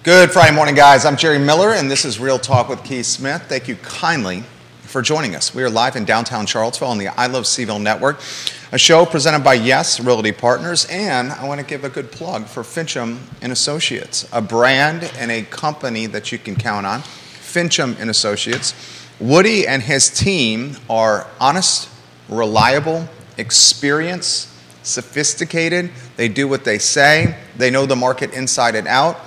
Good Friday morning, guys. I'm Jerry Miller, and this is Real Talk with Keith Smith. Thank you kindly for joining us. We are live in downtown Charlottesville on the I Love CVille Network, a show presented by Yes Realty Partners, and I want to give a good plug for Fincham and Associates, a brand and a company that you can count on. Fincham and Associates. Woody and his team are honest, reliable, experienced, sophisticated. They do what they say. They know the market inside and out.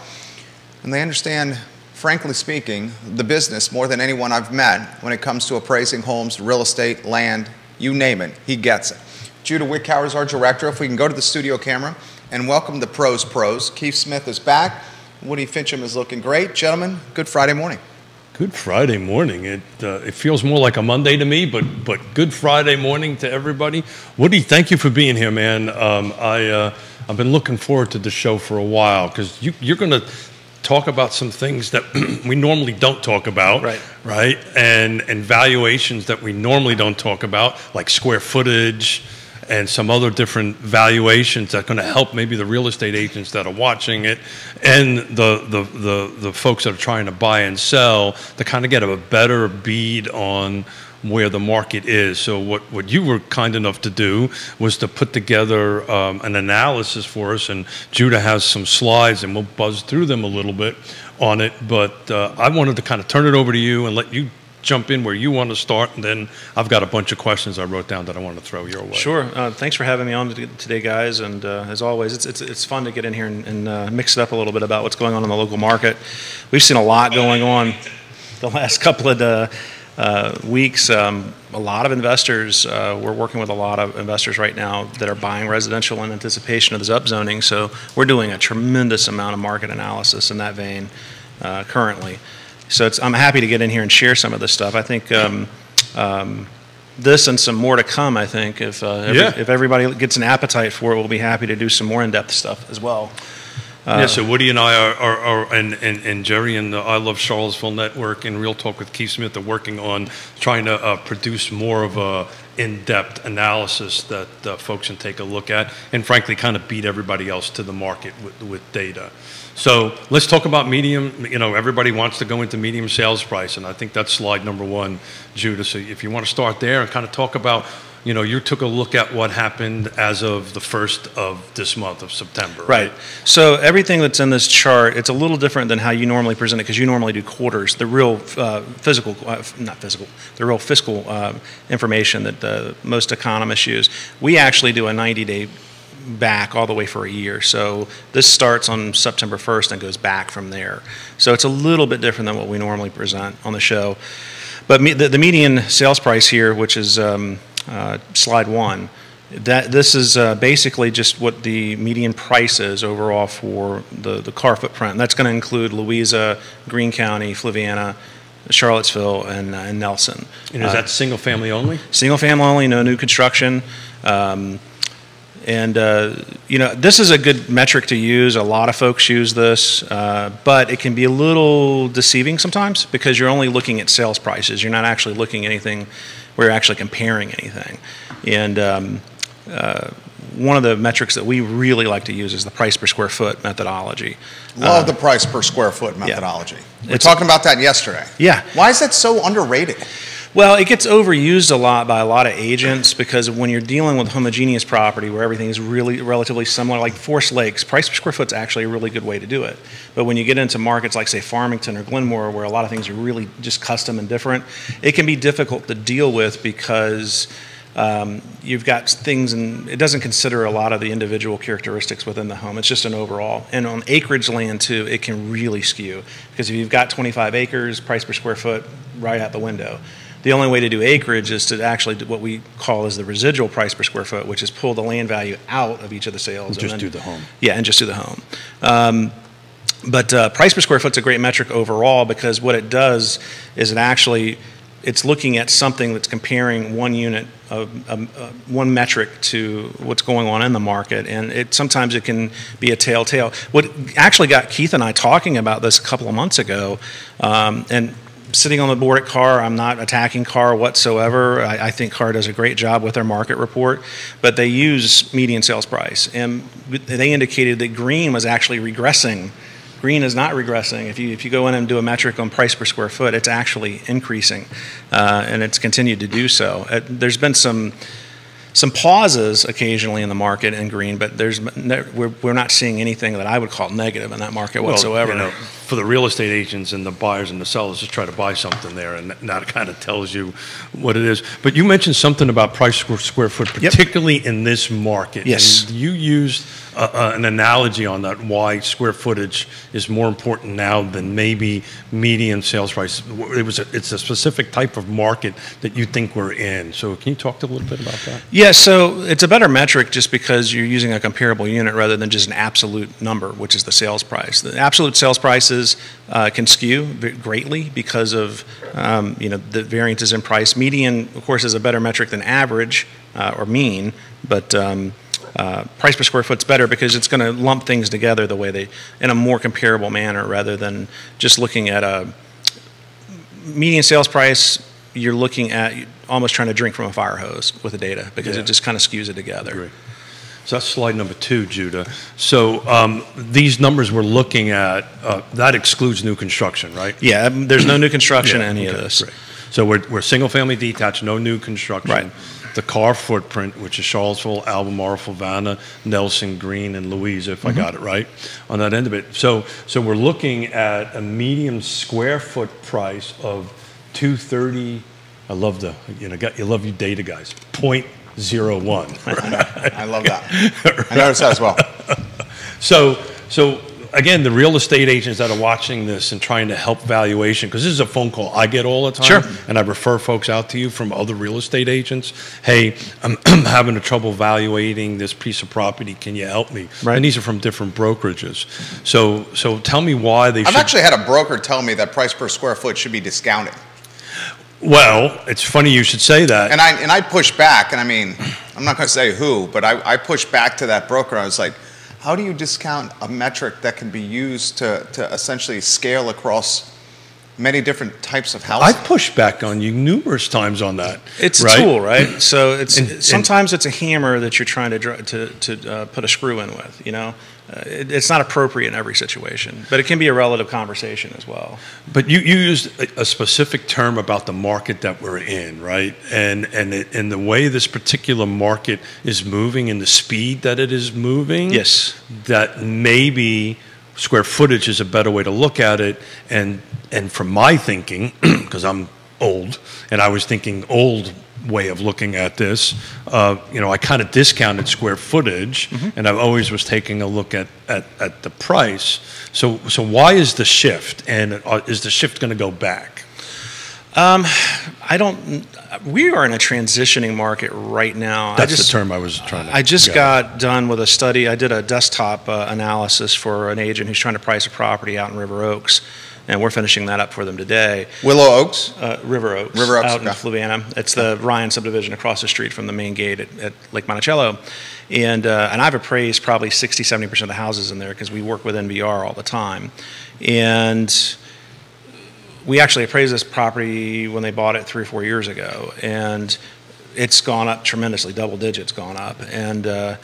And they understand, frankly speaking, the business more than anyone I've met when it comes to appraising homes, real estate, land, you name it. He gets it. Judah Wickhauer is our director. If we can go to the studio camera and welcome the pros. Keith Smith is back. Woody Fincham is looking great. Gentlemen, good Friday morning. Good Friday morning. It feels more like a Monday to me, but good Friday morning to everybody. Woody, thank you for being here, man. I've been looking forward to the show for a while because you're going to talk about some things that we normally don't talk about, right? And valuations that we normally don't talk about, like square footage and some other different valuations that are going to help maybe the real estate agents that are watching it and the folks that are trying to buy and sell to kind of get a better bead on where the market is. So what you were kind enough to do was to put together an analysis for us, and Judah has some slides and we'll buzz through them a little bit on it, but I wanted to kind of turn it over to you and let you jump in where you want to start, and then I've got a bunch of questions I wrote down that I want to throw your way. Sure. Thanks for having me on today, guys, and as always, it's fun to get in here and mix it up a little bit about what's going on in the local market. We've seen a lot going on the last couple of weeks. A lot of investors, we're working with a lot of investors right now that are buying residential in anticipation of this upzoning, so we're doing a tremendous amount of market analysis in that vein currently. So I'm happy to get in here and share some of this stuff. I think this and some more to come, I think, if everybody gets an appetite for it, we'll be happy to do some more in-depth stuff as well. So Woody and I and Jerry and the I Love Charlottesville Network and Real Talk with Keith Smith are working on trying to produce more of a in-depth analysis that folks can take a look at and frankly kind of beat everybody else to the market with data. So let's talk about medium. You know, everybody wants to go into medium sales price, and I think that's slide number one, Judah. So if you want to start there and kind of talk about, you know, you took a look at what happened as of the 1st of this month of September. Right. So everything that's in this chart, it's a little different than how you normally present it because you normally do quarters. The real fiscal information that most economists use. We actually do a 90-day back all the way for a year. So this starts on September 1st and goes back from there. So it's a little bit different than what we normally present on the show. But the median sales price here, which is slide one, this is basically just what the median price is overall for the car footprint. And that's going to include Louisa, Greene County, Flaviana, Charlottesville, and Nelson. And is that single family only? Single family only, no new construction. You know, this is a good metric to use. A lot of folks use this, but it can be a little deceiving sometimes because you're only looking at sales prices. You're not actually looking at anything where you're actually comparing anything. And one of the metrics that we really like to use is the price per square foot methodology. Love the price per square foot methodology. Yeah. We were talking about that yesterday. Yeah. Why is that so underrated? Well, it gets overused a lot by a lot of agents because when you're dealing with homogeneous property where everything is really relatively similar, like Forest Lakes, price per square foot is actually a really good way to do it. But when you get into markets like, say, Farmington or Glenmore, where a lot of things are really just custom and different, it can be difficult to deal with because you've got things, and it doesn't consider a lot of the individual characteristics within the home. It's just an overall. And on acreage land, too, it can really skew because if you've got 25 acres, price per square foot, right out the window. The only way to do acreage is to actually do what we call is the residual price per square foot, which is pull the land value out of each of the sales. And just do the home. Yeah, and just do the home. But price per square foot is a great metric overall because what it does is it's looking at something that's comparing one unit of one metric to what's going on in the market, and sometimes it can be a telltale. What actually got Keith and I talking about this a couple of months ago, and sitting on the board at Carr, I'm not attacking Carr whatsoever. I think Carr does a great job with their market report, but they use median sales price, and they indicated that Greene was actually regressing green is not regressing. If you go in and do a metric on price per square foot, it's actually increasing, and it's continued to do so. There's been some pauses occasionally in the market in green, but we're not seeing anything that I would call negative in that market whatsoever. You know, for the real estate agents and the buyers and the sellers, just try to buy something there, and that kind of tells you what it is. But you mentioned something about price per square foot, particularly in this market. Yes. And you used an analogy on that, why square footage is more important now than maybe median sales price. It's a specific type of market that you think we're in. So can you talk a little bit about that? Yeah, so it's a better metric just because you're using a comparable unit rather than just an absolute number, which is the sales price. The absolute sales prices can skew greatly because of the variances in price. Median, of course, is a better metric than average or mean, but price per square foot's better because it's going to lump things together the way in a more comparable manner rather than just looking at a median sales price. You're looking at almost trying to drink from a fire hose with the data because it just kind of skews it together. Great. So that's slide number 2, Judah. So these numbers we're looking at, that excludes new construction, right? Yeah, there's no new construction in any of this. Great. So we're single-family detached, no new construction. Right. The car footprint, which is Charlottesville, Albemarle, Fluvanna, Nelson, Greene, and Louisa, if I got it right, on that end of it. So we're looking at a medium square foot price of $230. I love you love your data guys. 0.01. Right? I love that. I noticed that as well. So again, the real estate agents that are watching this and trying to help valuation, because this is a phone call I get all the time, Sure. And I refer folks out to you from other real estate agents. Hey, I'm having a trouble valuating this piece of property. Can you help me? Right. And these are from different brokerages. So tell me why they should. I've actually had a broker tell me that price per square foot should be discounted. Well, it's funny you should say that. And I pushed back, and I mean, I'm not going to say who, but I pushed back to that broker. I was like, how do you discount a metric that can be used to essentially scale across many different types of housing? I've pushed back on you numerous times on that. It's a tool, right? So sometimes it's a hammer that you're trying to put a screw in with, It's not appropriate in every situation, but it can be a relative conversation as well. But you used a specific term about the market that we're in, right? And the way this particular market is moving and the speed that it is moving. Yes. That maybe square footage is a better way to look at it. And from my thinking, because I'm old, and I was thinking old way of looking at this, I kind of discounted square footage, and I always was taking a look at the price. So why is the shift, and is the shift going to go back? We are in a transitioning market right now. That's the term I was trying to. I just got done with a study. I did a desktop analysis for an agent who's trying to price a property out in River Oaks. And we're finishing that up for them today. Willow Oaks? River Oaks. River Oaks, out in Fluvanna. It's the Ryan subdivision across the street from the main gate at Lake Monticello. And I've appraised probably 60, 70% of the houses in there because we work with NVR all the time. And we actually appraised this property when they bought it 3 or 4 years ago. And it's gone up tremendously, double digits gone up. And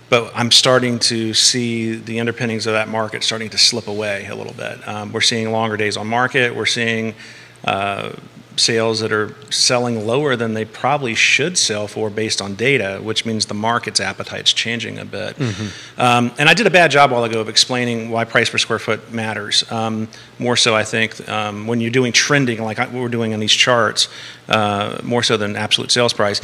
but I'm starting to see the underpinnings of that market starting to slip away a little bit. We're seeing longer days on market. We're seeing sales that are selling lower than they probably should sell for based on data, which means the market's appetite's changing a bit. And I did a bad job a while ago of explaining why price per square foot matters. More so, I think, when you're doing trending like we're doing on these charts, more so than absolute sales price.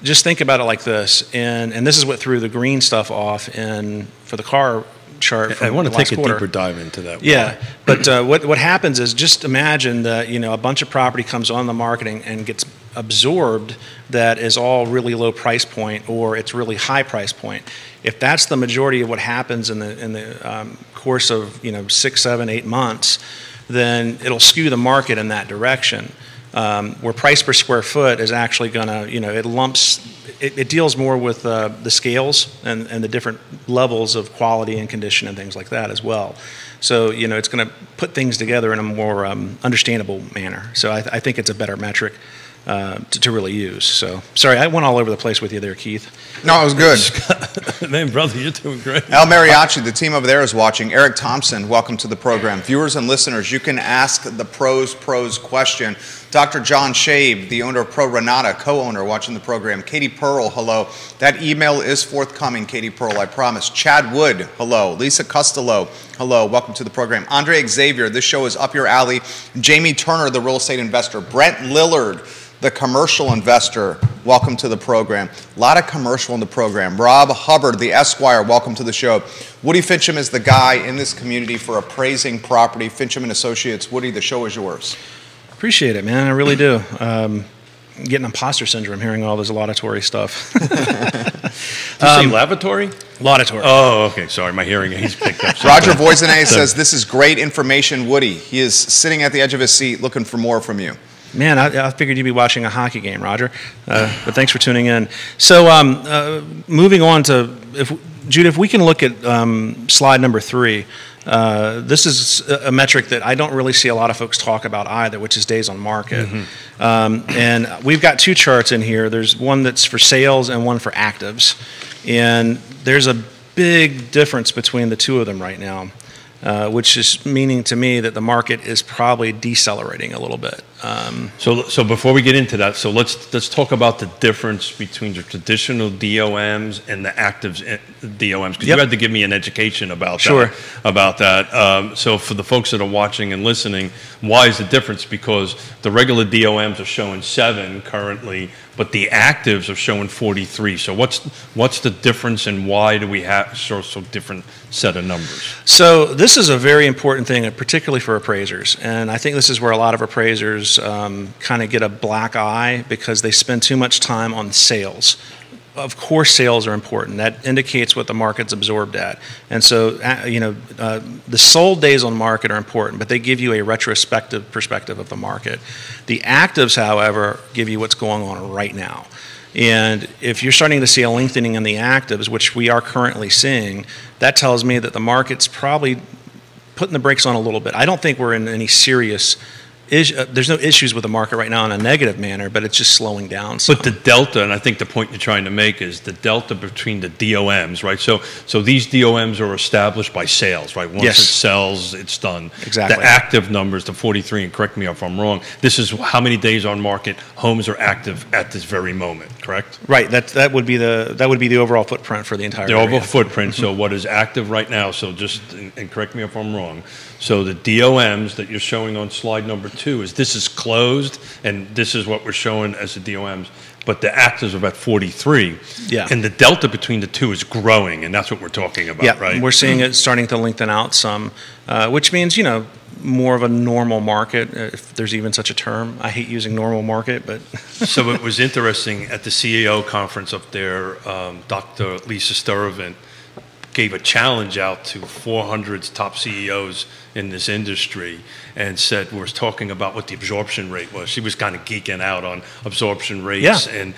Just think about it like this, and this is what threw the green stuff off for the car chart. From I want to take quarter. a deeper dive into that. Yeah, but what happens is just imagine that a bunch of property comes on the marketing and gets absorbed that is all really low price point or it's really high price point. If that's the majority of what happens in the course of 6, 7, 8 months, then it'll skew the market in that direction. Where price per square foot is actually going to, it deals more with the scales and the different levels of quality and condition and things like that as well. So, it's going to put things together in a more understandable manner. So I think it's a better metric to really use. So, sorry, I went all over the place with you there, Keith. No, it was good. Man, brother, you're doing great. El Mariachi, the team over there is watching. Eric Thompson, welcome to the program. Viewers and listeners, you can ask the pros question. Dr. John Shabe, the owner of Pro Renata, co-owner, watching the program. Katie Pearl, hello. That email is forthcoming, Katie Pearl, I promise. Chad Wood, hello. Lisa Costello, hello. Welcome to the program. Andre Xavier, this show is up your alley. Jamie Turner, the real estate investor. Brent Lillard, the commercial investor, welcome to the program. A lot of commercial in the program. Rob Hubbard, the Esquire, welcome to the show. Woody Fincham is the guy in this community for appraising property. Fincham and Associates. Woody, the show is yours. Appreciate it, man. I really do. Getting imposter syndrome hearing all this laudatory stuff. Did you say lavatory? Laudatory. Oh, okay. Sorry, my hearing aids picked up. Roger Voisinay says, this is great information, Woody. He is sitting at the edge of his seat looking for more from you. Man, I figured you'd be watching a hockey game, Roger. But thanks for tuning in. So moving on to, Jude, if we can look at slide number 3. This is a metric that I don't really see a lot of folks talk about either, which is days on market. Mm-hmm. And we've got 2 charts in here. There's one that's for sales and one for actives. And there's a big difference between the 2 of them right now. Which is meaning to me that the market is probably decelerating a little bit. So before we get into that, so let's talk about the difference between the traditional DOMs and the actives DOMs, because you had to give me an education about that. So for the folks that are watching and listening, why is the difference? Because the regular DOMs are showing 7 currently, but the actives are showing 43. So what's the difference, and why do we have so different set of numbers? So this is a very important thing, particularly for appraisers. And I think this is where a lot of appraisers kind of get a black eye because they spend too much time on sales. Of course, sales are important. That indicates what the market's absorbed at. And so, the sold days on market are important, but they give you a retrospective perspective of the market. The actives, however, give you what's going on right now. And if you're starting to see a lengthening in the actives, which we are currently seeing, that tells me that the market's probably putting the brakes on a little bit. I don't think we're in any serious there's no issues with the market right now in a negative manner, but it's just slowing down some. But the delta, and I think the point you're trying to make is the delta between the DOMs, right? So these DOMs are established by sales, right? Once it sells, it's done. Exactly. The active numbers, the 43, and correct me if I'm wrong, this is how many days on market homes are active at this very moment, correct? Right. That would be the overall footprint for the entire area. Overall footprint. So what is active right now? So just and correct me if I'm wrong. So the DOMs that you're showing on slide number 2 this is closed, and this is what we're showing as the DOMs. But the actives are about 43. Yeah. And the delta between the 2 is growing, and that's what we're talking about, right? We're seeing it starting to lengthen out some, which means, more of a normal market, if there's even such a term. I hate using normal market, but... So it was interesting at the CEO conference up there, Dr. Lisa Sturtevant gave a challenge out to 400 top CEOs in this industry and said, was talking about what the absorption rate was. She was kind of geeking out on absorption rates and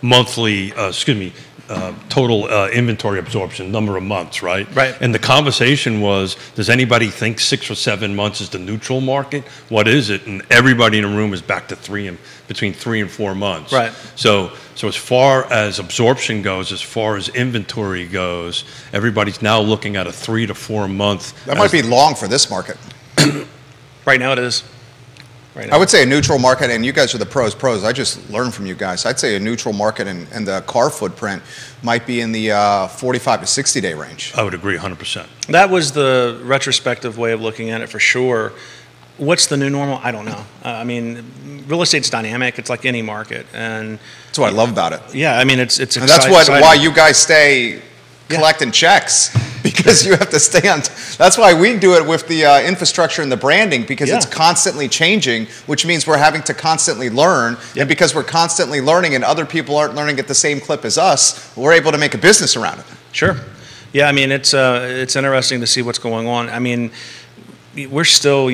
monthly, total inventory absorption, number of months, right? Right. And the conversation was, does anybody think 6 or 7 months is the neutral market? What is it? And everybody in the room is back to between 3 and 4 months. Right. So as far as absorption goes, as far as inventory goes, everybody's now looking at a 3 to 4 month. That might be long for this market. Right now it is. Right now. I would say a neutral market, and you guys are the pros. I just learned from you guys. I'd say a neutral market and the car footprint might be in the 45 to 60 day range. I would agree 100%. That was the retrospective way of looking at it for sure. What's the new normal? I don't know. I mean, real estate's dynamic. It's like any market, and that's what I love about it. Yeah, I mean, it's and that's why you guys stay collecting checks, because you have to stay on. That's why we do it with the infrastructure and the branding, because it's constantly changing, which means we're having to constantly learn. And because we're constantly learning and other people aren't learning at the same clip as us, we're able to make a business around it. Sure. Yeah, I mean, it's interesting to see what's going on. I mean, we're still,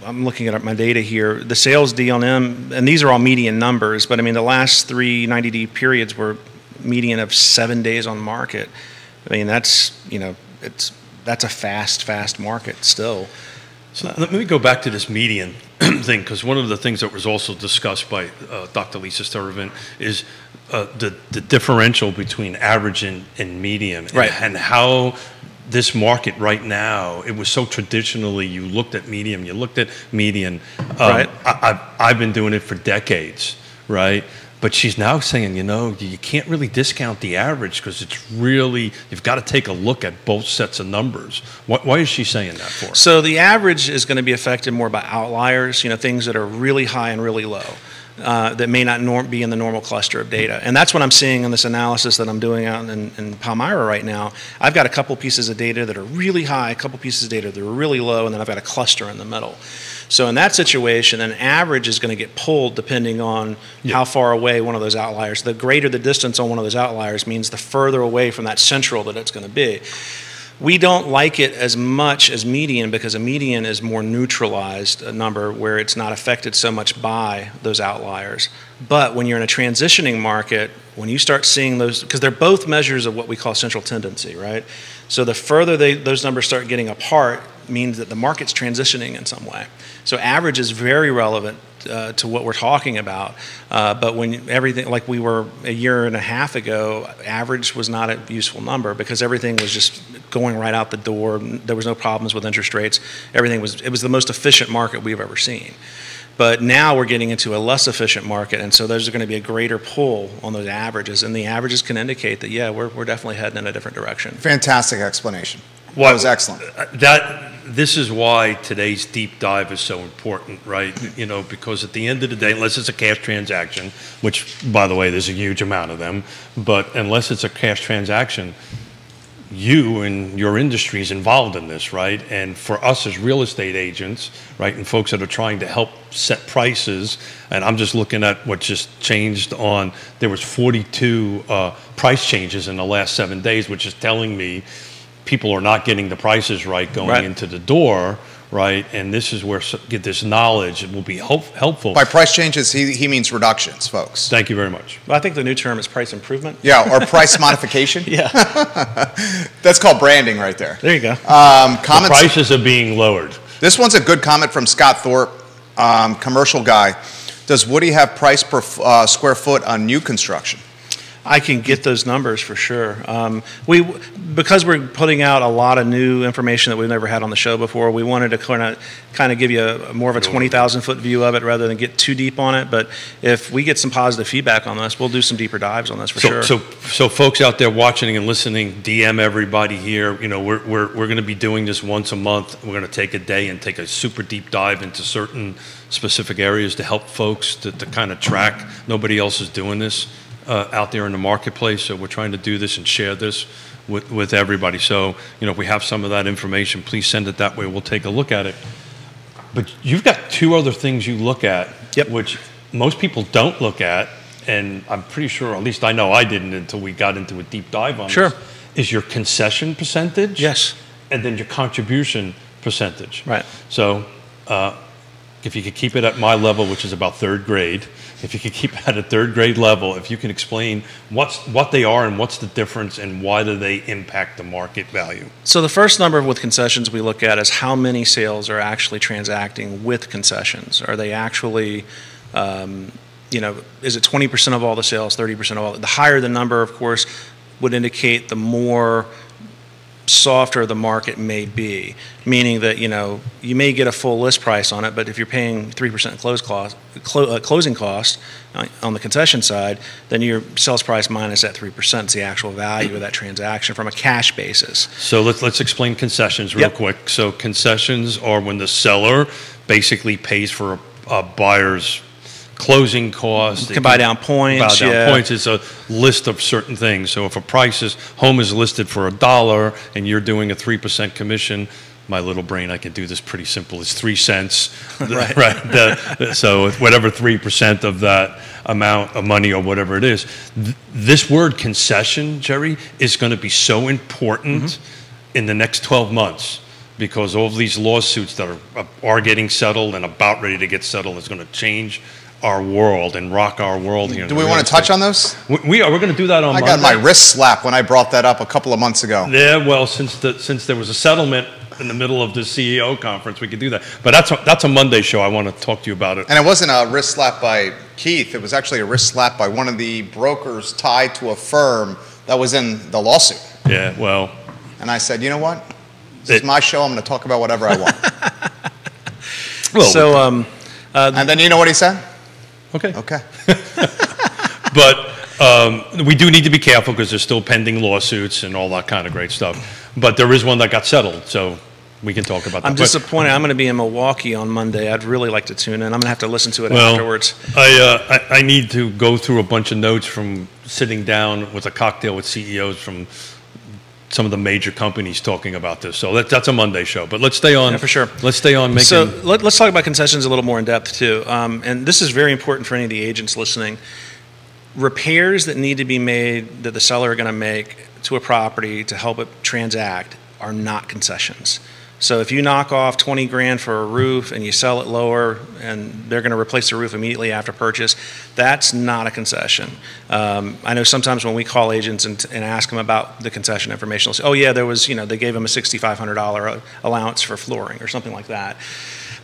I'm looking at my data here. The sales D&M, and these are all median numbers, but I mean, the last 3 90-day periods were median of 7 days on market. I mean, that's a fast market still. So let me go back to this median thing, because one of the things that was also discussed by Dr. Lisa Sturtevant is the differential between average and median, and how this market right now, it was so traditionally, you looked at median. Right. I've been doing it for decades, right? But she's now saying, you can't really discount the average, because it's really, you've got to take a look at both sets of numbers. Why is she saying that for? So the average is going to be affected more by outliers, things that are really high and really low. That may not be in the normal cluster of data. And that's what I'm seeing in this analysis that I'm doing out in Palmyra right now. I've got a couple pieces of data that are really high, a couple pieces of data that are really low, and then I've got a cluster in the middle. So in that situation, an average is going to get pulled depending on how far away one of those outliers. The greater the distance on one of those outliers means the further away from that central that it's going to be. We don't like it as much as median, because a median is more neutralized, a number where it's not affected so much by those outliers. But when you're in a transitioning market, when you start seeing those, because they're both measures of what we call central tendency, right? So the further those numbers start getting apart means that the market's transitioning in some way. So average is very relevant to what we're talking about. But when everything, like we were a year and a half ago, average was not a useful number, because everything was just going right out the door. There was no problems with interest rates. It was the most efficient market we've ever seen. But now we're getting into a less efficient market, and so there's going to be a greater pull on those averages, and the averages can indicate that, we're definitely heading in a different direction. Fantastic explanation. Well, that was excellent. This is why today's deep dive is so important, right? Because at the end of the day, unless it's a cash transaction, which, by the way, there's a huge amount of them, but unless it's a cash transaction, you and your industry is involved in this, right? And for us as real estate agents, right, and folks that are trying to help set prices, and I'm just looking at what just changed there was 42 price changes in the last 7 days, which is telling me people are not getting the prices right going into the door, right? And this is where get this knowledge will be helpful. By price changes, he means reductions, folks. Thank you very much. Well, I think the new term is price improvement. Yeah, or price modification. Yeah. That's called branding right there. There you go. The prices are being lowered. This one's a good comment from Scott Thorpe, commercial guy. Does Woody have price per square foot on new construction? I can get those numbers for sure. Because we're putting out a lot of new information that we've never had on the show before, we wanted to kind of give you more of a 20,000 foot view of it rather than get too deep on it. But if we get some positive feedback on this, we'll do some deeper dives on this for sure. So folks out there watching and listening, DM everybody here. We're going to be doing this once a month. We're going to take a day and take a super deep dive into certain specific areas to help folks to kind of track. Nobody else is doing this out there in the marketplace, so we're trying to do this and share this with everybody. So, if we have some of that information, please send it that way. We'll take a look at it. But you've got two other things you look at, which most people don't look at, and I'm pretty sure, at least I know I didn't until we got into a deep dive on this, is your concession percentage. Yes. And then your contribution percentage. Right. So, if you could keep it at my level, which is about third grade, if you could keep it at a third grade level, if you can explain what they are and what's the difference and why do they impact the market value. So the first number with concessions we look at is how many sales are actually transacting with concessions. Are they actually, is it 20% of all the sales, 30% of all? The higher the number, of course, would indicate the more softer the market may be, meaning that you may get a full list price on it, but if you're paying 3% closing cost on the concession side, then your sales price minus that 3% is the actual value of that transaction from a cash basis. So let's explain concessions real quick. So concessions are when the seller basically pays for a buyer's closing costs. You can buy down points. Points is a list of certain things. So if home is listed for $1 and you're doing a 3% commission, my little brain, I can do this pretty simple. It's 3 cents. Right. So whatever 3% of that amount of money or whatever it is. This word concession, Jerry, is going to be so important in the next 12 months. Because all of these lawsuits that are getting settled and about ready to get settled is going to change our world and rock our world here. Do we want to touch on those? We are. We're going to do that on Monday. I got my wrist slapped when I brought that up a couple of months ago. Yeah, well, since there was a settlement in the middle of the CEO conference, we could do that. But that's a Monday show. I want to talk to you about it. And it wasn't a wrist slap by Keith. It was actually a wrist slap by one of the brokers tied to a firm that was in the lawsuit. Yeah, well. And I said, you know what? This is my show. I'm going to talk about whatever I want. Well, so, and then you know what he said? Okay. Okay. But we do need to be careful because there's still pending lawsuits and all that kind of great stuff. But there is one that got settled, so we can talk about that. I'm disappointed. I'm going to be in Milwaukee on Monday. I'd really like to tune in. I'm going to have to listen to it Well, afterwards. I need to go through a bunch of notes from sitting down with a cocktail with CEOs from some of the major companies talking about this. So that's a Monday show. But let's stay on. Yeah, for sure. Let's stay on making. So let's talk about concessions a little more in depth too. And this is very important for any of the agents listening. Repairs that need to be made that the seller are going to make to a property to help it transact are not concessions. So if you knock off 20 grand for a roof and you sell it lower and they're going to replace the roof immediately after purchase, that's not a concession. I know sometimes when we call agents and ask them about the concession information, they'll say, oh yeah, there was, they gave them a $6,500 allowance for flooring or something like that.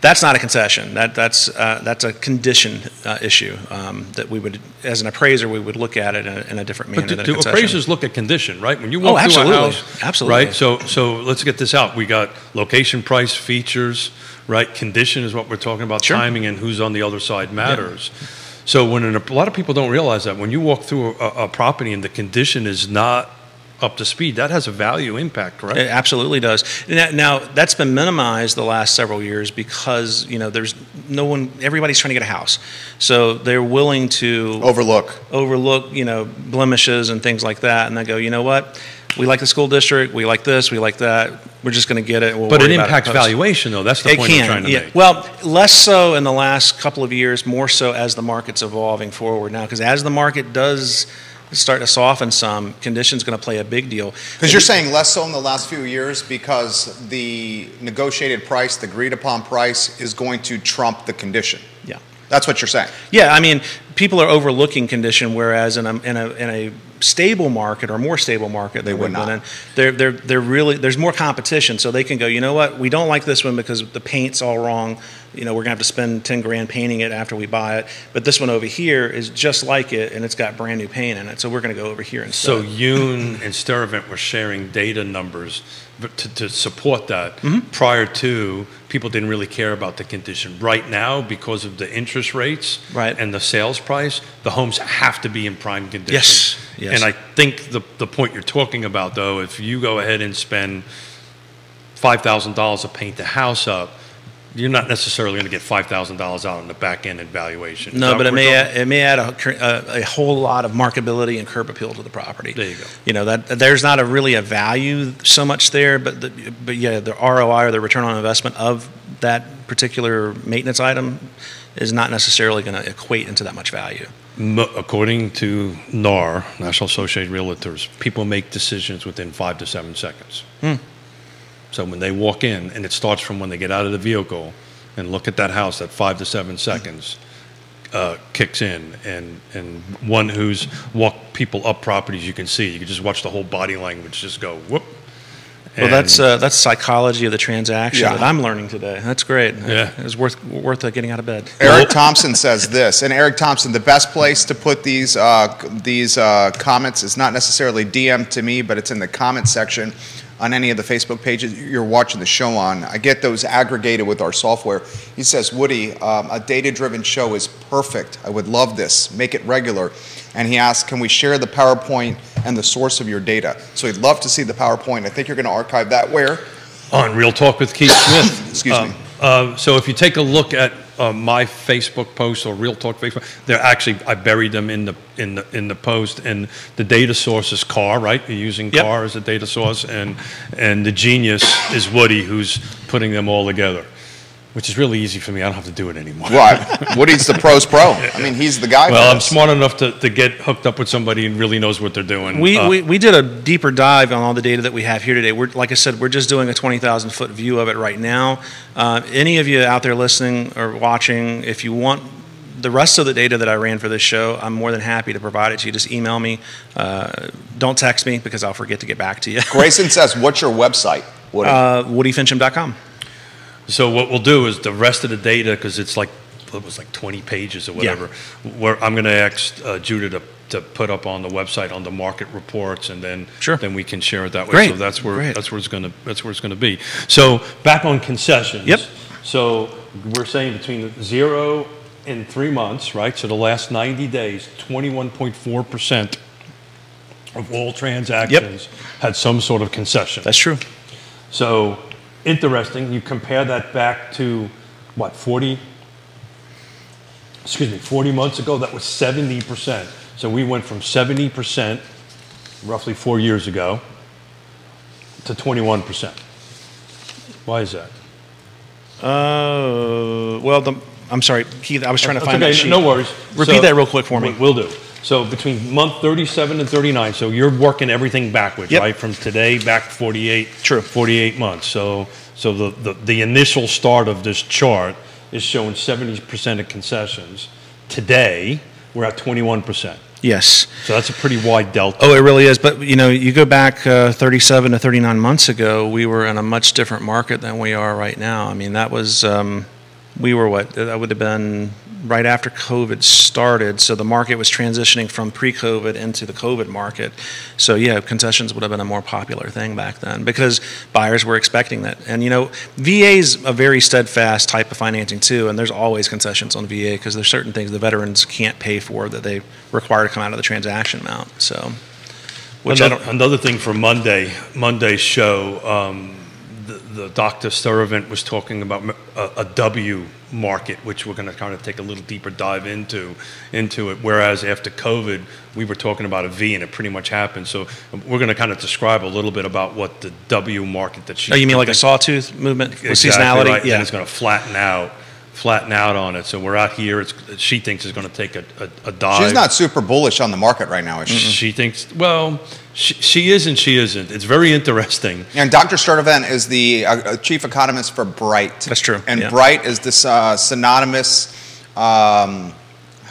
That's not a concession. That's a condition issue that we would, as an appraiser, we would look at it in a different manner than a concession. Appraisers look at condition, right? When you walk through a house, absolutely, right? So let's get this out. We got location, price, features, right? Condition is what we're talking about. Sure. Timing and who's on the other side matters. Yeah. So when a lot of people don't realize that when you walk through a property and the condition is not up to speed, that has a value impact, right? It absolutely does. Now that's been minimized the last several years because there's no one. Everybody's trying to get a house, so they're willing to overlook blemishes and things like that, and they go, you know what? We like the school district. We like this. We like that. We're just going to get it. But it impacts valuation, though. That's the point I'm trying to make. Well, less so in the last couple of years, more so as the market's evolving forward now, because as the market does start to soften some, condition's going to play a big deal. Because you're saying less so in the last few years because the negotiated price, the agreed upon price, is going to trump the condition. Yeah. That's what you're saying. Yeah, I mean, people are overlooking condition, whereas in a stable market or more stable market, they would not. They're really, there's more competition, so they can go, you know what, we don't like this one because the paint's all wrong. We're going to have to spend 10 grand painting it after we buy it. But this one over here is just like it, and it's got brand new paint in it. So we're going to go over here instead. So Yoon and Steravent were sharing data numbers to support that. Mm-hmm. Prior to, people didn't really care about the condition. Right now, because of the interest rates and the sales price, the homes have to be in prime condition. Yes. And I think the point you're talking about, though, if you go ahead and spend $5,000 to paint the house up, you're not necessarily going to get $5,000 out on the back end in valuation. No, but it may add a whole lot of marketability and curb appeal to the property. There you go. That there's not really a value so much there, but yeah, the ROI or the return on investment of that particular maintenance item is not necessarily going to equate into that much value. According to NAR, National Associated Realtors, people make decisions within 5 to 7 seconds. So when they walk in, and it starts from when they get out of the vehicle and look at that house, that 5 to 7 seconds kicks in. And one who's walked people up properties, you can see. You can just watch the whole body language just go whoop. Well, that's psychology of the transaction that I'm learning today. That's great. Yeah. It's worth getting out of bed. Eric Thompson says this, and Eric Thompson, the best place to put these comments is not necessarily DM to me, but it's in the comment section on any of the Facebook pages you're watching the show on. I get those aggregated with our software. He says, Woody, a data-driven show is perfect. I would love this. Make it regular. And he asks, can we share the PowerPoint and the source of your data? So he'd love to see the PowerPoint. I think you're going to archive that where? On Real Talk with Keith Smith. Excuse me. So if you take a look at my Facebook post or Real Talk Facebook, they're actually, I buried them in the post, and the data source is CAR, right? You're using CAR as a data source, and the genius is Woody, who's putting them all together, which is really easy for me. I don't have to do it anymore. Right. Woody's the pro's pro. I mean, he's the guy. Well, I'm smart enough to get hooked up with somebody who really knows what they're doing. We did a deeper dive on all the data that we have here today. Like I said, we're just doing a 20,000 foot view of it right now. Any of you out there listening or watching, if you want the rest of the data that I ran for this show, I'm more than happy to provide it to you. Just email me. Don't text me because I'll forget to get back to you. Grayson says, what's your website? Woody? WoodyFincham.com. So what we'll do is the rest of the data, because it's like, it was like 20 pages or whatever, where I'm going to ask Judah to put up on the website on the market reports, and then then we can share it that way. Great. So that's where it's going to be. So back on concessions. Yep. So we're saying between 0 and 3 months, right? So the last 90 days, 21.4% of all transactions had some sort of concession. That's true. So interesting. You compare that back to what, 40 months ago, that was 70%. So we went from 70% roughly 4 years ago to 21%. Why is that? Well, I'm sorry, Keith, I was trying to find that sheet. No worries. Repeat that real quick for me. Will do. So between month 37 and 39, so you're working everything backwards, right? From today back 48 months. So the initial start of this chart is showing 70% of concessions. Today, we're at 21%. Yes. So that's a pretty wide delta. Oh, it really is. But, you go back 37 to 39 months ago, we were in a much different market than we are right now. I mean, that was, we were that would have been right after COVID started. So the market was transitioning from pre-COVID into the COVID market. So, concessions would have been a more popular thing back then because buyers were expecting that. And, VA's a very steadfast type of financing too, and there's always concessions on VA because there's certain things the veterans can't pay for that they require to come out of the transaction amount. So, another thing for Monday's show, the Dr. Sturvant was talking about a W market, which we're going to kind of take a little deeper dive into it. Whereas after COVID, we were talking about a V, and it pretty much happened. So we're going to kind of describe a little bit about what the W market that she. Oh, you mean like a sawtooth movement with seasonality? Right. Yeah, and it's going to flatten out on it. So we're out here. She thinks it's going to take a dive. She's not super bullish on the market right now, is she? She thinks, well, she is and she isn't. It's very interesting. And Dr. Sturtevant is the chief economist for Bright. That's true. And Bright is this synonymous, how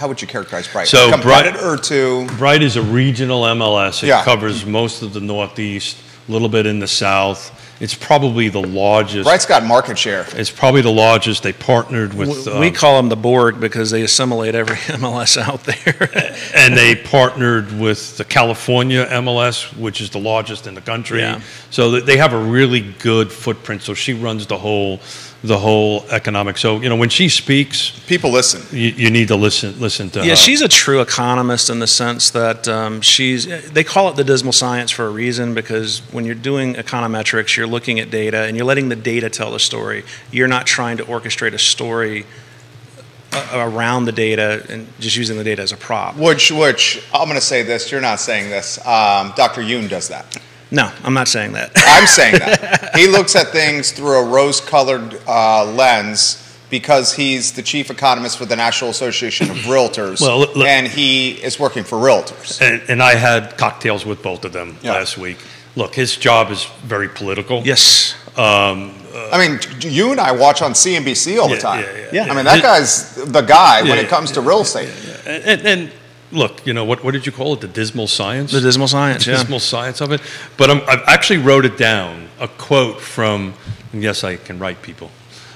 would you characterize Bright? So competitor to? Bright is a regional MLS. It covers most of the Northeast, a little bit in the South. It's probably the largest. Bright's got market share. It's probably the largest. They partnered with. We call them the Borg because they assimilate every MLS out there. And they partnered with the California MLS, which is the largest in the country. Yeah. So they have a really good footprint. So she runs the whole economic. So when she speaks, people listen. You need to listen to her. Yeah, she's a true economist in the sense that they call it the dismal science for a reason because when you're doing econometrics, you're looking at data and you're letting the data tell the story. You're not trying to orchestrate a story around the data and just using the data as a prop. Which I'm going to say this. You're not saying this. Dr. Yoon does that. No, I'm not saying that. I'm saying that. He looks at things through a rose-colored lens because he's the chief economist for the National Association of Realtors, and he is working for Realtors. And I had cocktails with both of them last week. Look, his job is very political. Yes. I mean, you and I watch on CNBC all the time. Yeah. I mean, that guy's the guy when it comes to real estate. And look, what did you call it? The dismal science? The dismal science, the dismal science of it. But I've actually wrote it down, a quote from, and yes, I can write people.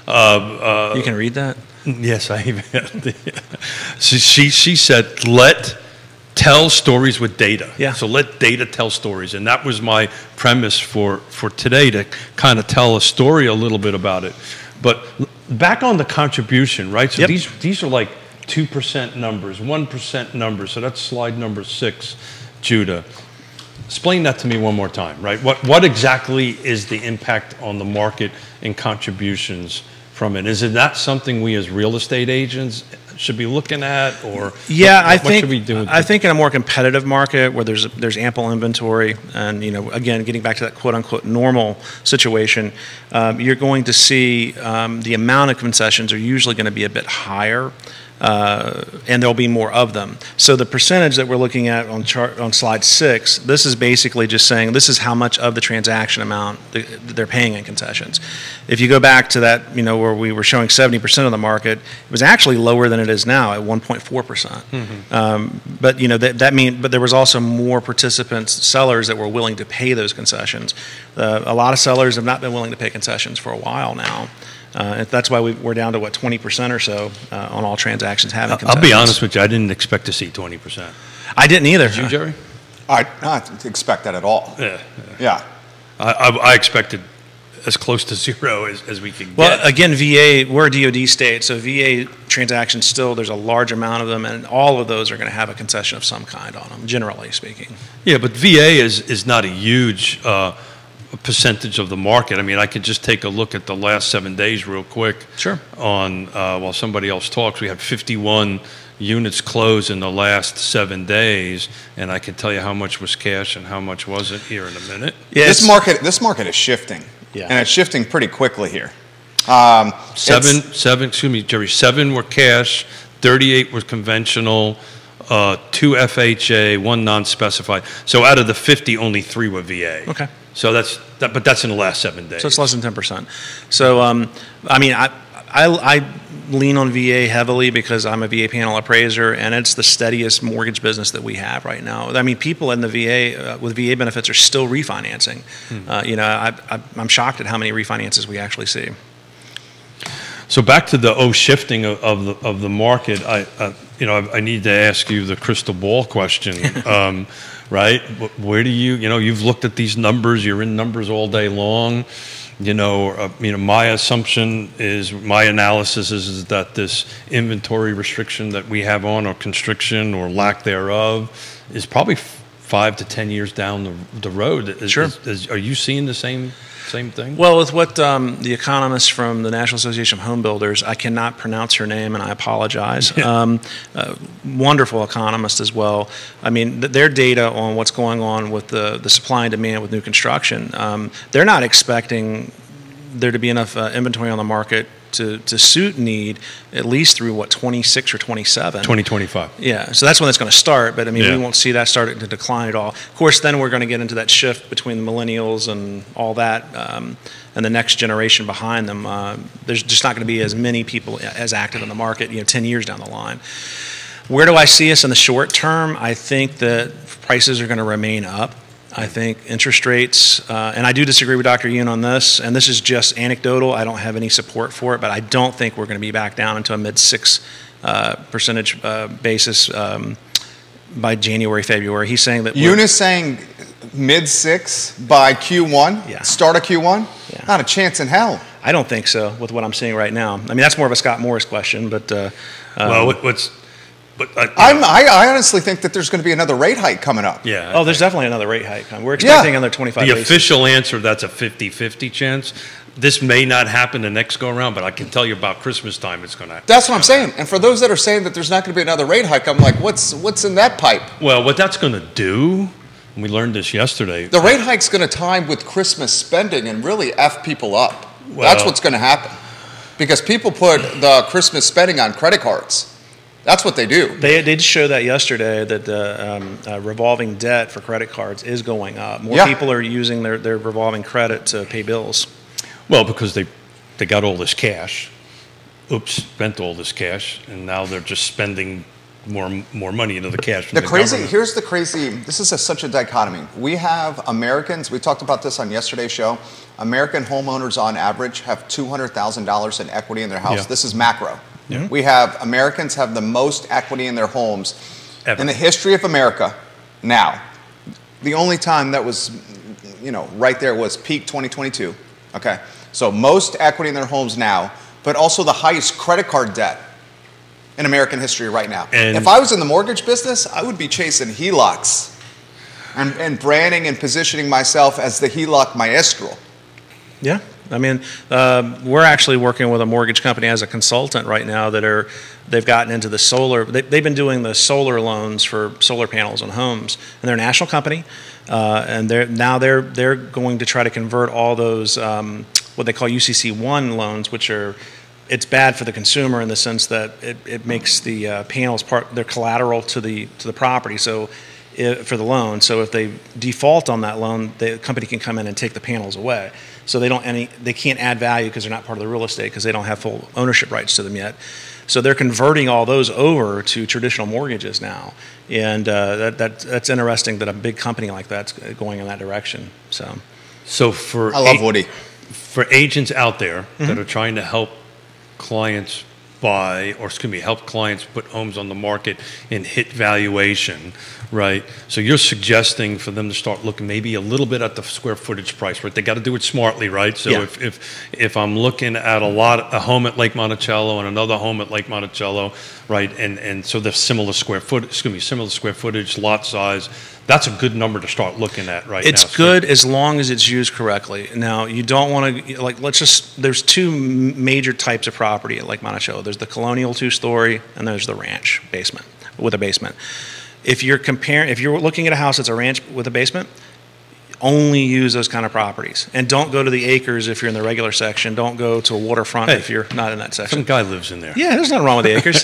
You can read that? Yes, I even. She said, tell stories with data. Yeah. So let data tell stories. And that was my premise for today, to kind of tell a story a little bit about it. But back on the contribution, right? So these are like 2% numbers, 1% numbers. So that's slide number 6, Judah. Explain that to me one more time, right? What exactly is the impact on the market and contributions from it? Is it not something we as real estate agents should be looking at, or what should we do? I think in a more competitive market where there's ample inventory, and again, getting back to that quote unquote normal situation, you're going to see the amount of concessions are usually going to be a bit higher. and there'll be more of them. So the percentage that we're looking at on slide 6, this is basically just saying this is how much of the transaction amount they're paying in concessions. If you go back to that, where we were showing 70% of the market, it was actually lower than it is now at 1.4%. But there was also more participants, sellers that were willing to pay those concessions. A lot of sellers have not been willing to pay concessions for a while now. That's why we're down to 20% or so on all transactions having concessions. I'll be honest with you, I didn't expect to see 20%. I didn't either. Did you, Jerry? I didn't expect that at all. Yeah. I expected as close to zero as we could get. Well, again, VA, we're a DOD state, so VA transactions still, there's a large amount of them, and all of those are going to have a concession of some kind on them, generally speaking. Yeah, but VA is not a huge percentage of the market. I mean, I could just take a look at the last 7 days real quick. Sure. While somebody else talks, we had 51 units closed in the last 7 days, and I can tell you how much was cash and how much wasn't here in a minute. Yeah, this market is shifting. Yeah. And it's shifting pretty quickly here. Jerry, 7 were cash, 38 were conventional, 2 FHA, 1 non-specified. So out of the 50, only 3 were VA. Okay. So but that's in the last 7 days. So it's less than 10%. So, I mean, I lean on VA heavily because I'm a VA panel appraiser, and it's the steadiest mortgage business that we have right now. I mean, people in the VA with VA benefits are still refinancing. I'm shocked at how many refinances we actually see. So back to the shifting of the market, I need to ask you the crystal ball question, right? Where do you've looked at these numbers, you're in numbers all day long. My assumption is, my analysis is that this inventory restriction that we have on, or constriction or lack thereof, is probably 5 to 10 years down the road. Sure. Are you seeing the same thing? Well, with what the economist from the National Association of Home Builders, I cannot pronounce her name, and I apologize. Wonderful economist as well. I mean, their data on what's going on with the supply and demand with new construction, they're not expecting there to be enough inventory on the market to suit need at least through 26 or 27. 2025. Yeah, so that's when it's going to start, but I mean, we won't see that starting to decline at all. Of course, then we're going to get into that shift between the millennials and all that, and the next generation behind them. There's just not going to be as many people as active in the market, 10 years down the line. Where do I see us in the short term? I think that prices are going to remain up. I think interest rates, and I do disagree with Dr. Yonna on this, and this is just anecdotal. I don't have any support for it, but I don't think we're going to be back down into a mid-6 percentage basis by January, February. He's saying that Yonna's saying mid-6 by Q1, start of Q1? Yeah. Not a chance in hell. I don't think so with what I'm seeing right now. I mean, that's more of a Scott Morris question, but... I honestly think that there's going to be another rate hike coming up. Yeah. Oh, there's definitely another rate hike coming. We're expecting another 25 The basis. official answer, that's a 50-50 chance. This may not happen the next go-around, but I can tell you about Christmas time it's going to happen. That's what I'm saying. And for those that are saying that there's not going to be another rate hike, I'm like, what's in that pipe? Well, what that's going to do, and we learned this yesterday. The rate hike's going to time with Christmas spending and really F people up. That's what's going to happen. Because people put the Christmas spending on credit cards. That's what they do. They did show that yesterday, that the revolving debt for credit cards is going up. More people are using their revolving credit to pay bills. Well, because they got all this cash. Spent all this cash, and now they're just spending more money into the cash. From Here's the crazy. This is such a dichotomy. We have Americans. We talked about this on yesterday's show. American homeowners, on average, have $200,000 in equity in their house. Yeah. This is macro. Yeah. Americans have the most equity in their homes in the history of America. Now, the only time that was, right there was peak 2022. Okay, so most equity in their homes now, but also the highest credit card debt in American history right now. And if I was in the mortgage business, I would be chasing HELOCs and branding and positioning myself as the HELOC maestro. Yeah. I mean, we're actually working with a mortgage company as a consultant right now they've gotten into the solar. They've been doing the solar loans for solar panels on homes, and they're a national company, and they're going to try to convert all those what they call UCC1 loans, which are it's bad for the consumer in the sense that it makes the panels their collateral to the property. So for the loan, so if they default on that loan, the company can come in and take the panels away. So they can't add value because they're not part of the real estate because they don't have full ownership rights to them yet. So they're converting all those over to traditional mortgages now, and that's interesting that a big company like that's going in that direction. So for I love Woody. For agents out there that are trying to help clients help clients put homes on the market and hit valuation, right? So you're suggesting for them to start looking maybe a little bit at the square footage price, right? They got to do it smartly, right? So if I'm looking at a home at Lake Monticello and another home at Lake Monticello, right? And so they're similar square footage, lot size. That's a good number to start looking at right now. It's good as long as it's used correctly. Now, you don't want to, there's two major types of property at Lake Monticello. There's the colonial 2-story and there's the ranch basement with a basement. If you're looking at a house that's a ranch with a basement, only use those kind of properties. And don't go to the acres if you're in the regular section. Don't go to a waterfront if you're not in that section. Some guy lives in there. Yeah, there's nothing wrong with the acres.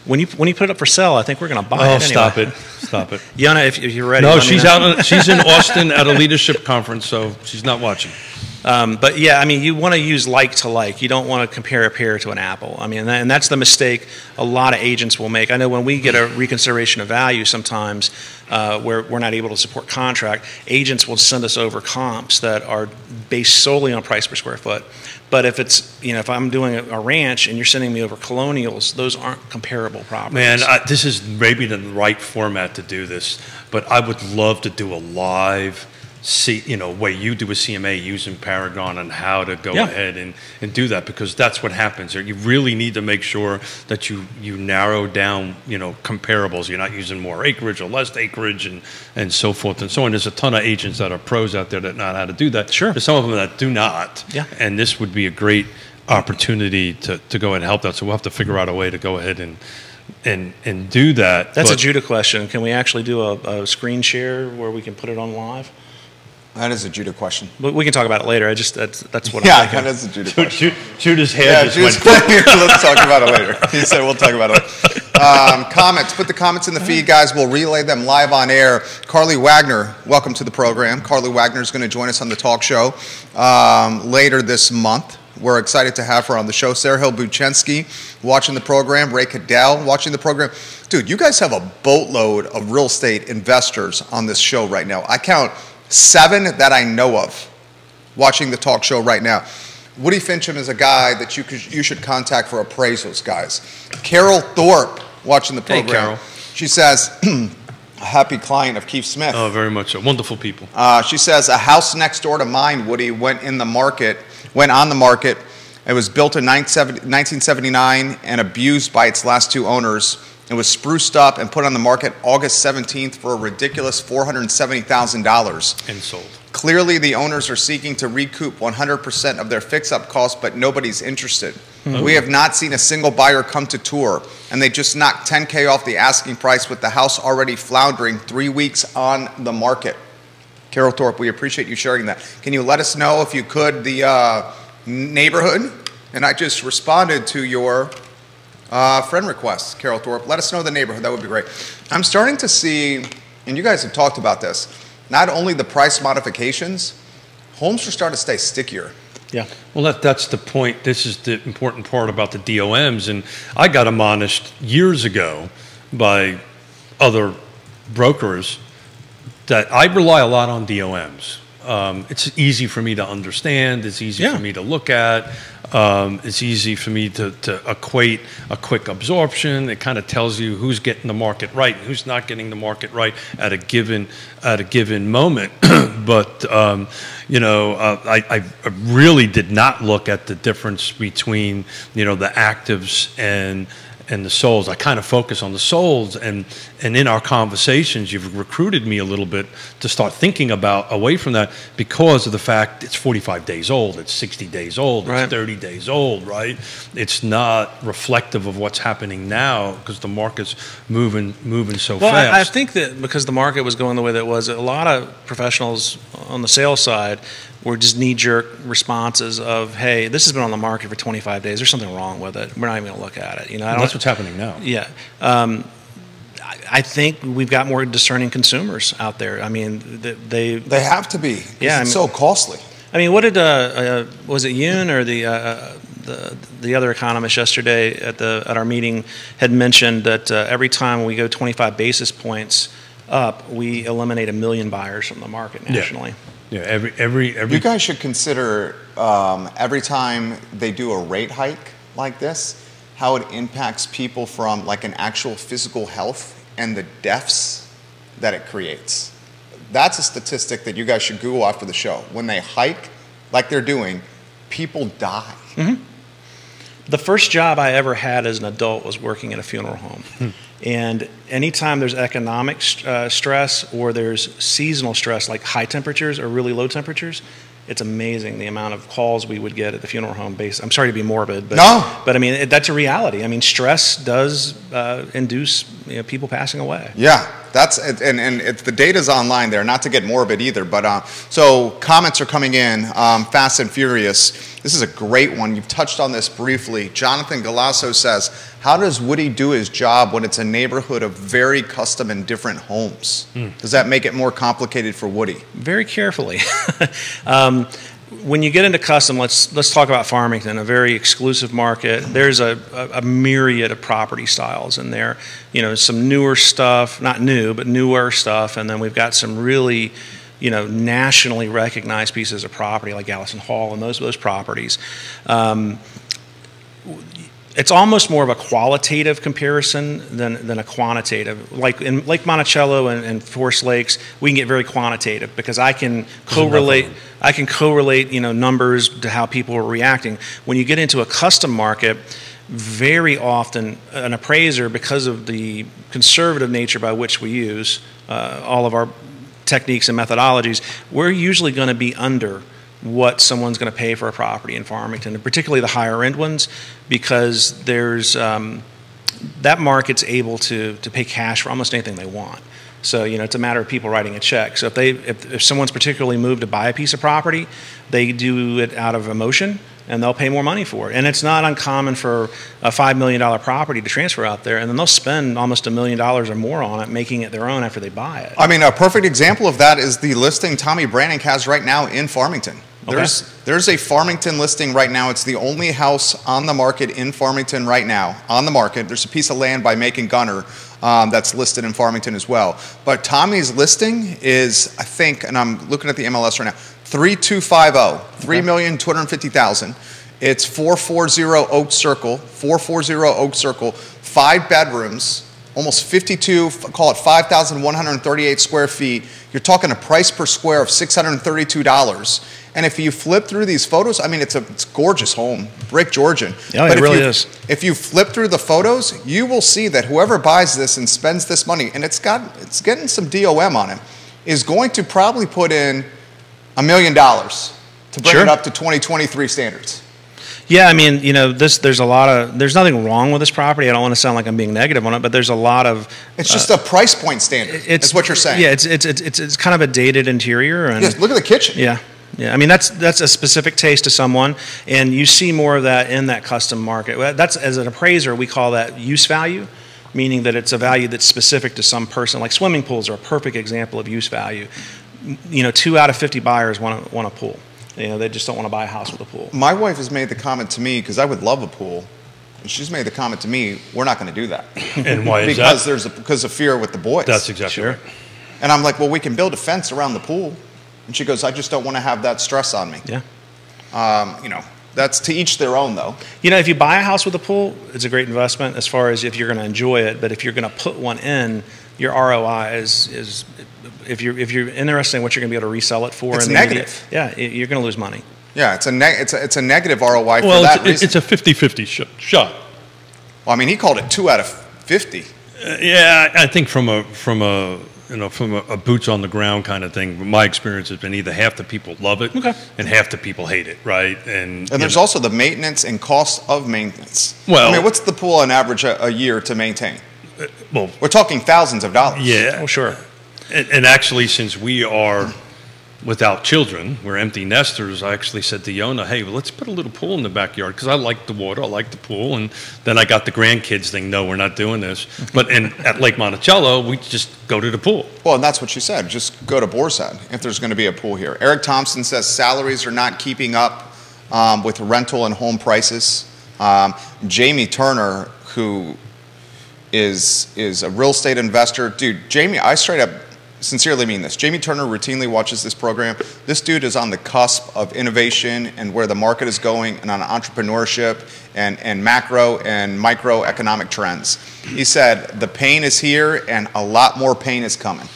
When you put it up for sale, I think we're going to buy it anyway. Stop it. Yonna, if you're ready. No, she's in Austin at a leadership conference, so she's not watching. But yeah, I mean, you want to use like to like. You don't want to compare a pear to an apple. I mean, and that's the mistake a lot of agents will make. I know when we get a reconsideration of value sometimes where we're not able to support contract, agents will send us over comps that are based solely on price per square foot. But if it's, if I'm doing a ranch and you're sending me over colonials, those aren't comparable properties. Man, this is maybe the right format to do this, but I would love to do a live way you do a CMA using Paragon and how to go ahead and do that, because that's what happens there. You really need to make sure that you narrow down, comparables. You're not using more acreage or less acreage and so forth and so on. There's a ton of agents that are pros out there that know how to do that. Sure. There's some of them that do not. Yeah. And this would be a great opportunity to go ahead and help that. So we'll have to figure out a way to go ahead and do that. That's a Judah question. Can we actually do a screen share where we can put it on live? That is a Judah question. But we can talk about it later. That's what I'm thinking. that is a Judah question. Judah's head just went. Let's talk about it later. He said we'll talk about it later. Comments. Put the comments in the feed, guys. We'll relay them live on air. Carly Wagner, welcome to the program. Carly Wagner is going to join us on the talk show later this month. We're excited to have her on the show. Sarah Hill-Buchensky watching the program. Ray Cadell watching the program. Dude, you guys have a boatload of real estate investors on this show right now. I count 7 that I know of watching the talk show right now. Woody Fincham is a guy that you should contact for appraisals, guys. Carol Thorpe watching the program. Hey, Carol. She says, a happy client of Keith Smith. Oh, very much so. Wonderful people. She says, a house next door to mine, Woody, went on the market. It was built in 1979 and abused by its last 2 owners. It was spruced up and put on the market August 17th for a ridiculous $470,000. And sold. Clearly, the owners are seeking to recoup 100% of their fix-up costs, but nobody's interested. Mm-hmm. We have not seen a single buyer come to tour, and they just knocked $10K off the asking price with the house already floundering 3 weeks on the market. Carol Thorpe, we appreciate you sharing that. Can you let us know, if you could, the neighborhood? And I just responded to your friend request, Carol Thorpe. Let us know the neighborhood. That would be great. I'm starting to see, and you guys have talked about this, not only the price modifications, homes are starting to stay stickier. Yeah. Well, that's the point. This is the important part about the DOMs. And I got admonished years ago by other brokers that I rely a lot on DOMs. It's easy for me to understand. It's easy for me to look at. It's easy for me to equate a quick absorption. It kind of tells you who's getting the market right and who's not getting the market right at a given moment. But I really did not look at the difference between the actives and the souls. I kind of focus on the souls, and in our conversations, you've recruited me a little bit to start thinking about away from that, because of the fact it's 45 days old, it's 60 days old, it's 30 days old, right? It's not reflective of what's happening now because the market's moving so fast. Well, I think that because the market was going the way that it was, a lot of professionals on the sales side or just knee-jerk responses of, hey, this has been on the market for 25 days. There's something wrong with it. We're not even going to look at it. That's what's happening now. Yeah. I think we've got more discerning consumers out there. I mean, they have to be. Yeah, it's so costly. I mean, what did was it Yoon or the other economist yesterday at our meeting had mentioned that every time we go 25 basis points up, we eliminate 1 million buyers from the market nationally. Yeah, every. You guys should consider every time they do a rate hike like this, how it impacts people from like an actual physical health and the deaths that it creates. That's a statistic that you guys should Google after the show. When they hike, like they're doing, people die. Mm-hmm. The first job I ever had as an adult was working at a funeral home. And anytime there's economic stress or there's seasonal stress, like high temperatures or really low temperatures, it's amazing the amount of calls we would get at the funeral home base. I'm sorry to be morbid, but I mean, that's a reality. I mean, stress does induce people passing away. Yeah, that's and the data's online there. Not to get morbid either, but so comments are coming in fast and furious. This is a great one. You've touched on this briefly. Jonathan Galasso says, "How does Woody do his job when it's a neighborhood of very custom and different homes? Does that make it more complicated for Woody?" Very carefully. When you get into custom, let's talk about Farmington, a very exclusive market. There's a myriad of property styles in there. Some newer stuff, not new, but newer stuff, and then we've got some really, nationally recognized pieces of property like Allison Hall and those properties. It's almost more of a qualitative comparison than a quantitative. Like in Lake Monticello and Forest Lakes, we can get very quantitative because I can correlate. Numbers to how people are reacting. When you get into a custom market, very often an appraiser, because of the conservative nature by which we use all of our techniques and methodologies, we're usually going to be under what someone's going to pay for a property in Farmington, and particularly the higher end ones, because there's that market's able to pay cash for almost anything they want. So it's a matter of people writing a check. So if someone's particularly moved to buy a piece of property, they do it out of emotion, and they'll pay more money for it. And it's not uncommon for a $5 million property to transfer out there, and then they'll spend almost $1 million or more on it, making it their own after they buy it. I mean, a perfect example of that is the listing Tommy Brannick has right now in Farmington. There's a Farmington listing right now. It's the only house on the market in Farmington right now, on the market. There's a piece of land by Macon Gunner that's listed in Farmington as well. But Tommy's listing is, I think, and I'm looking at the MLS right now, 3250, $3,250,000. It's 440 Oak Circle, 5 bedrooms, almost 52, call it 5,138 square feet. You're talking a price per square of $632. And if you flip through these photos, I mean, it's a gorgeous home, brick Georgian. Yeah, it really is. If you flip through the photos, you will see that whoever buys this and spends this money, and it's getting some DOM on it, is going to probably put in $1 million to bring it up to 2023 standards. Yeah, I mean, there's nothing wrong with this property. I don't want to sound like I'm being negative on it, but there's a lot of. It's just a price point standard. It's what you're saying. Yeah, it's kind of a dated interior. And yes, look at the kitchen. Yeah. I mean, that's a specific taste to someone, and you see more of that in that custom market. That's, as an appraiser, we call that use value, meaning that it's a value that's specific to some person. Like swimming pools are a perfect example of use value. 2 out of 50 buyers want a pool. They just don't want to buy a house with a pool. My wife has made the comment to me, because I would love a pool, and she's made the comment to me, we're not going to do that. And why is that? Because of fear with the boys. That's exactly right. And I'm like, well, we can build a fence around the pool. And she goes, I just don't want to have that stress on me. Yeah. That's to each their own, though. If you buy a house with a pool, it's a great investment as far as if you're going to enjoy it. But if you're going to put one in, your ROI is if you're interested in what you're going to be able to resell it for, it's negative. You're going to lose money. Yeah, it's a negative ROI for that reason. It's a 50-50 shot. Well, I mean, he called it 2 out of 50. Yeah, I think from a boots on the ground kind of thing, my experience has been either half the people love it and half the people hate it, right? And there's also the maintenance and cost of maintenance. Well, I mean, what's the pool on average a year to maintain? Well, we're talking thousands of dollars. Yeah. Oh, sure. And actually, since we are without children. We're empty nesters. I actually said to Yonna, hey, well, let's put a little pool in the backyard because I like the water, I like the pool. And then I got the grandkids thing, no, we're not doing this. But at Lake Monticello, we just go to the pool. Well, and that's what she said. Just go to Goosehead if there's going to be a pool here. Eric Thompson says salaries are not keeping up with rental and home prices. Jamie Turner, who is a real estate investor. Dude, Jamie, I straight up sincerely mean this. Jamie Turner routinely watches this program. This dude is on the cusp of innovation and where the market is going and on entrepreneurship and macro and microeconomic trends. He said the pain is here and a lot more pain is coming.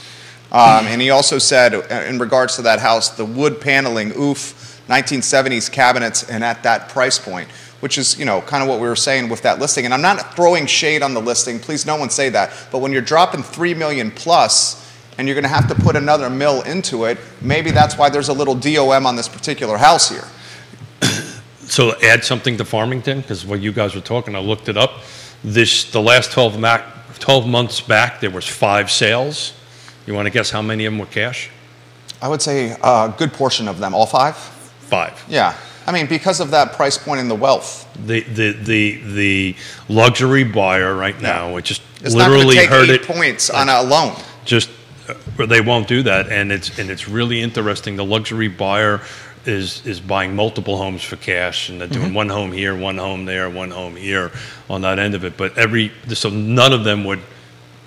And he also said in regards to that house, the wood paneling, 1970s cabinets and at that price point, which is, you know, kind of what we were saying with that listing. And I'm not throwing shade on the listing. Please, no one say that. But when you're dropping $3 million plus, and you're going to have to put another mill into it, maybe that's why there's a little DOM on this particular house here. So add something to Farmington, because when you guys were talking, I looked it up. The last 12 months back, there was 5 sales. You want to guess how many of them were cash? I would say a good portion of them. All 5? 5. Yeah. I mean, because of that price point and the wealth. The luxury buyer right now, it just it's literally not heard 8 it. points on a loan. Just they won't do that, and it's really interesting. The luxury buyer is buying multiple homes for cash, and they're doing one home here, one home there, one home here on that end of it. But so none of them would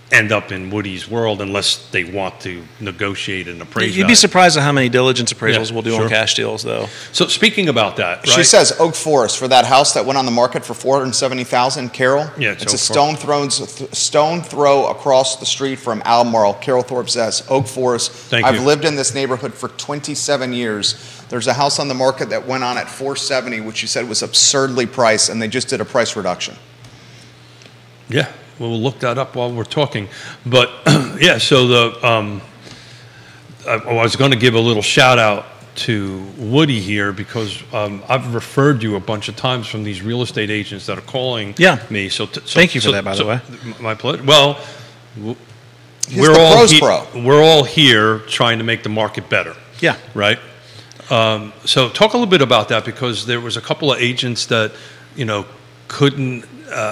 end up in Woody's world unless they want to negotiate an appraisal. You'd be surprised at how many diligence appraisals we'll do on cash deals, though. So speaking about that, right? She says Oak Forest for that house that went on the market for $470,000. Carol, yeah, it's a stone throw across the street from Albemarle. Carol Thorpe says Oak Forest. I've lived in this neighborhood for 27 years. There's a house on the market that went on at $470,000, which she said was absurdly priced, and they just did a price reduction. Yeah. Well, we'll look that up while we're talking. But, yeah, so I was going to give a little shout out to Woody here because I've referred you a bunch of times from these real estate agents that are calling me. So thank you for that, by the way. My pleasure. Well, we're all here trying to make the market better. Yeah. Right? So talk a little bit about that because there was a couple of agents that, you know, couldn't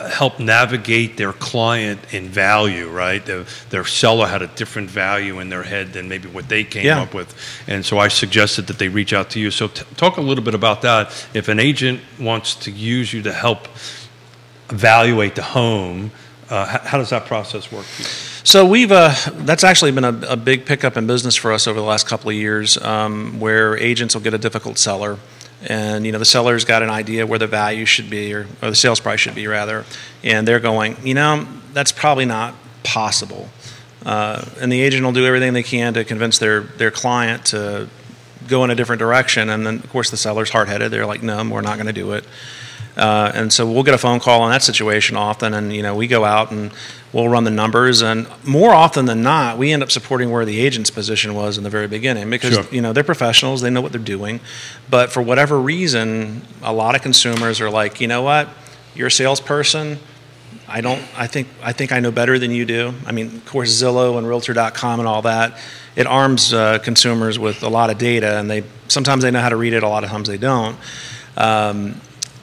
help navigate their client in value, right? Their seller had a different value in their head than maybe what they came up with. And so I suggested that they reach out to you. So talk a little bit about that. If an agent wants to use you to help evaluate the home, how does that process work for you? So that's actually been a big pickup in business for us over the last couple of years where agents will get a difficult seller. And, you know, the seller's got an idea where the value should be or the sales price should be, rather. And they're going, you know, that's probably not possible. And the agent will do everything they can to convince their client to go in a different direction. And then, of course, the seller's hard-headed. They're like, no, we're not going to do it. And so we'll get a phone call on that situation often. And, you know, we go out and we'll run the numbers. And more often than not, we end up supporting where the agent's position was in the very beginning because, you know, they're professionals. They know what they're doing. But for whatever reason, a lot of consumers are like, you know what, you're a salesperson. I think I know better than you do. I mean, of course, Zillow and Realtor.com and all that, it arms consumers with a lot of data. And sometimes they know how to read it. A lot of times they don't.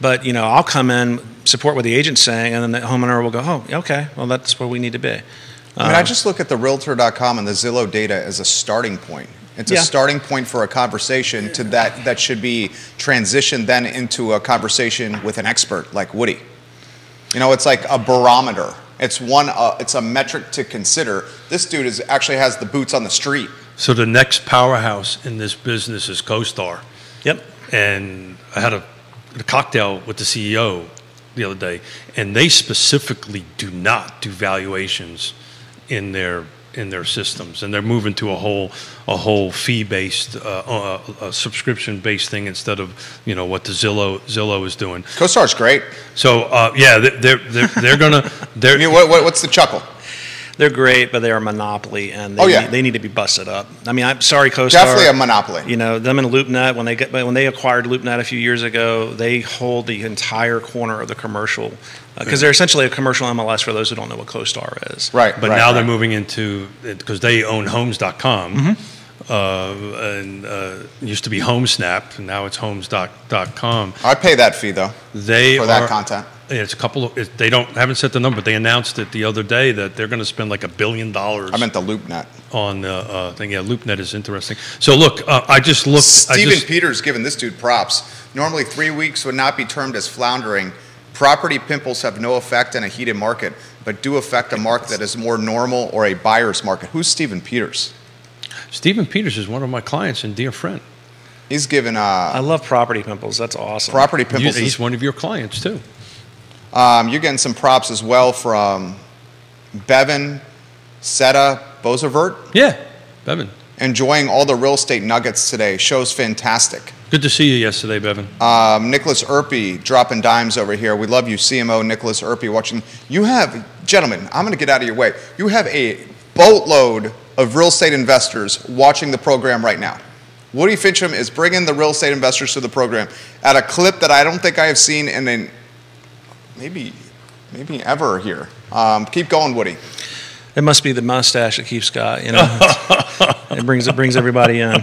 But, you know, I'll come in, support what the agent's saying, and then the homeowner will go, oh, okay, well, that's where we need to be. I mean, I just look at the Realtor.com and the Zillow data as a starting point. It's a starting point for a conversation that should be transitioned then into a conversation with an expert like Woody. You know, it's like a barometer. It's a metric to consider. This dude actually has the boots on the street. So the next powerhouse in this business is CoStar. Yep. And I had a cocktail with the CEO the other day, and they specifically do not do valuations in their systems, and they're moving to a whole fee-based, subscription-based thing instead of, you know, what the Zillow is doing. CoStar's great. So they're gonna. I mean, what's the chuckle? They're great, but they're a monopoly, and they need to be busted up. I mean, I'm sorry, CoStar. Definitely a monopoly. You know, them and LoopNet, when they acquired LoopNet a few years ago, they hold the entire corner of the commercial, because they're essentially a commercial MLS for those who don't know what CoStar is. Right. But now they're moving into, because they own Homes.com. and used to be HomeSnap, and now it's homes.com. I pay that fee though. For that content. It's a couple of. They haven't set the number. They announced it the other day that they're going to spend like $1 billion. I meant the LoopNet on the thing. Yeah, LoopNet is interesting. So look, I just looked. Steven Peters giving this dude props. Normally 3 weeks would not be termed as floundering. Property pimples have no effect in a heated market, but do affect a market that is more normal or a buyer's market. Who's Steven Peters? Steven Peters is one of my clients and dear friend. He's given. I love property pimples. That's awesome. Property pimples. He's one of your clients too. You're getting some props as well from Bevan, Seta, Bozavert. Yeah, Bevan. Enjoying all the real estate nuggets today. Show's fantastic. Good to see you yesterday, Bevan. Nicholas Erpy dropping dimes over here. We love you, CMO Nicholas Erpy, watching. You have, gentlemen, I'm going to get out of your way. You have a boatload of real estate investors watching the program right now. Woody Fincham is bringing the real estate investors to the program at a clip that I don't think I have seen in maybe ever here. Keep going, Woody. It must be the mustache that keeps Scott, you know. It brings everybody in.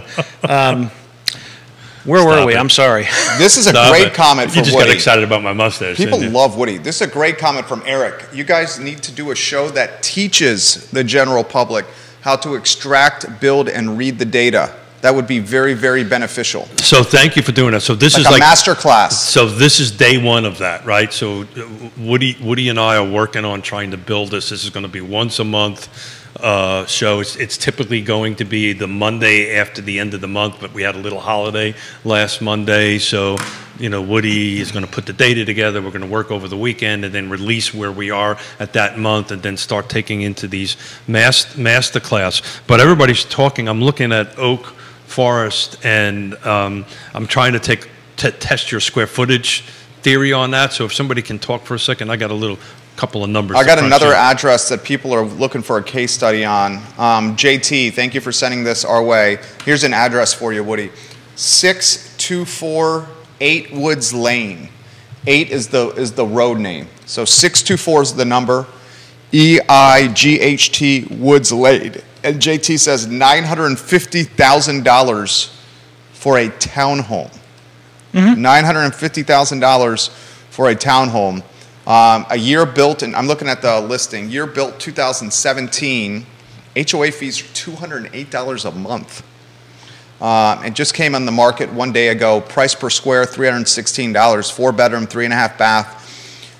Where were we? I'm sorry. This is a great comment from Woody. You just got excited about my mustache. People love Woody. This is a great comment from Eric. You guys need to do a show that teaches the general public how to extract, build, and read the data. That would be very, very beneficial. So thank you for doing that. So this is like a master class. So this is day one of that, right? So Woody and I are working on trying to build this. This is going to be once a month show. It's typically going to be the Monday after the end of the month, but we had a little holiday last Monday, so Woody is going to put the data together. We're going to work over the weekend and then release where we are at that month, and then start taking into these master class. But everybody's talking. I'm looking at Oak Forest, and I'm trying to test your square footage theory on that. So if somebody can talk for a second, I got a couple of numbers. I got another address that people are looking for a case study on. JT, thank you for sending this our way. Here's an address for you, Woody. 624 Woods Lane. 8 is the road name. So 624 is the number. EIGHT Woods Lane. And JT says $950,000 for a townhome. $950,000 for a townhome. A year built, and I'm looking at the listing, year built 2017, HOA fees are $208 a month. It just came on the market one day ago. Price per square, $316, 4-bedroom, 3.5 bath,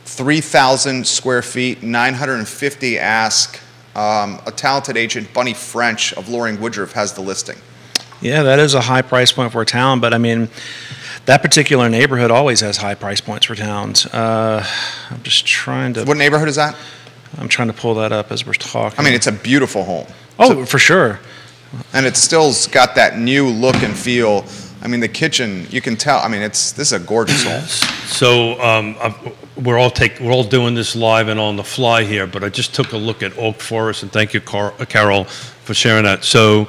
3,000 square feet, $950 ask. A talented agent, Bunny French of Loring Woodruff, has the listing. Yeah, that is a high price point for a town, but I mean, that particular neighborhood always has high price points for towns. I'm just trying to... What neighborhood is that? I'm trying to pull that up as we're talking. I mean, it's a beautiful home. Oh, for sure. And it still's got that new look and feel. I mean, the kitchen, you can tell. I mean, this is a gorgeous home. So we're all doing this live and on the fly here, but I just took a look at Oak Forest, and thank you, Carol, for sharing that. So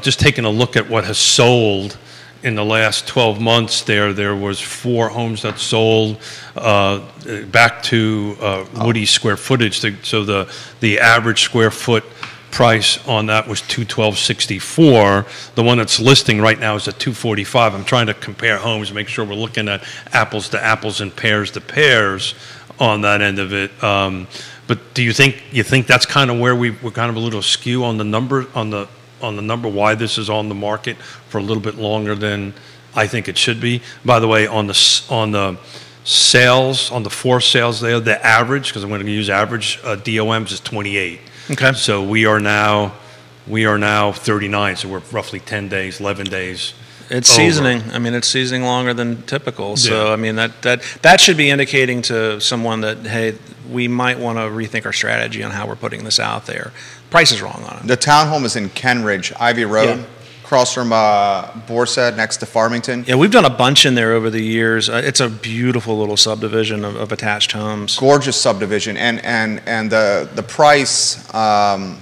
just taking a look at what has sold in the last 12 months, there was 4 homes that sold. Back to Woody's square footage. So the average square foot price on that was $212.64. The one that's listing right now is at $245. I'm trying to compare homes, make sure we're looking at apples to apples and pears to pears on that end of it. But do you think that's kind of where we're kind of a little skew on the number on the number, why this is on the market for a little bit longer than I think it should be? By the way, on the sales, on the 4 sales there, the average, because I'm going to use average DOMs, is 28. Okay. So we are now 39. So we're roughly 10 days, 11 days. It's seasoning. I mean, it's seasoning longer than typical. So I mean, that should be indicating to someone that, hey, we might want to rethink our strategy on how we're putting this out there. Price is wrong on it. The townhome is in Kenridge, Ivy Road, across from Borset, next to Farmington. Yeah, we've done a bunch in there over the years. It's a beautiful little subdivision of attached homes. Gorgeous subdivision, and the price, the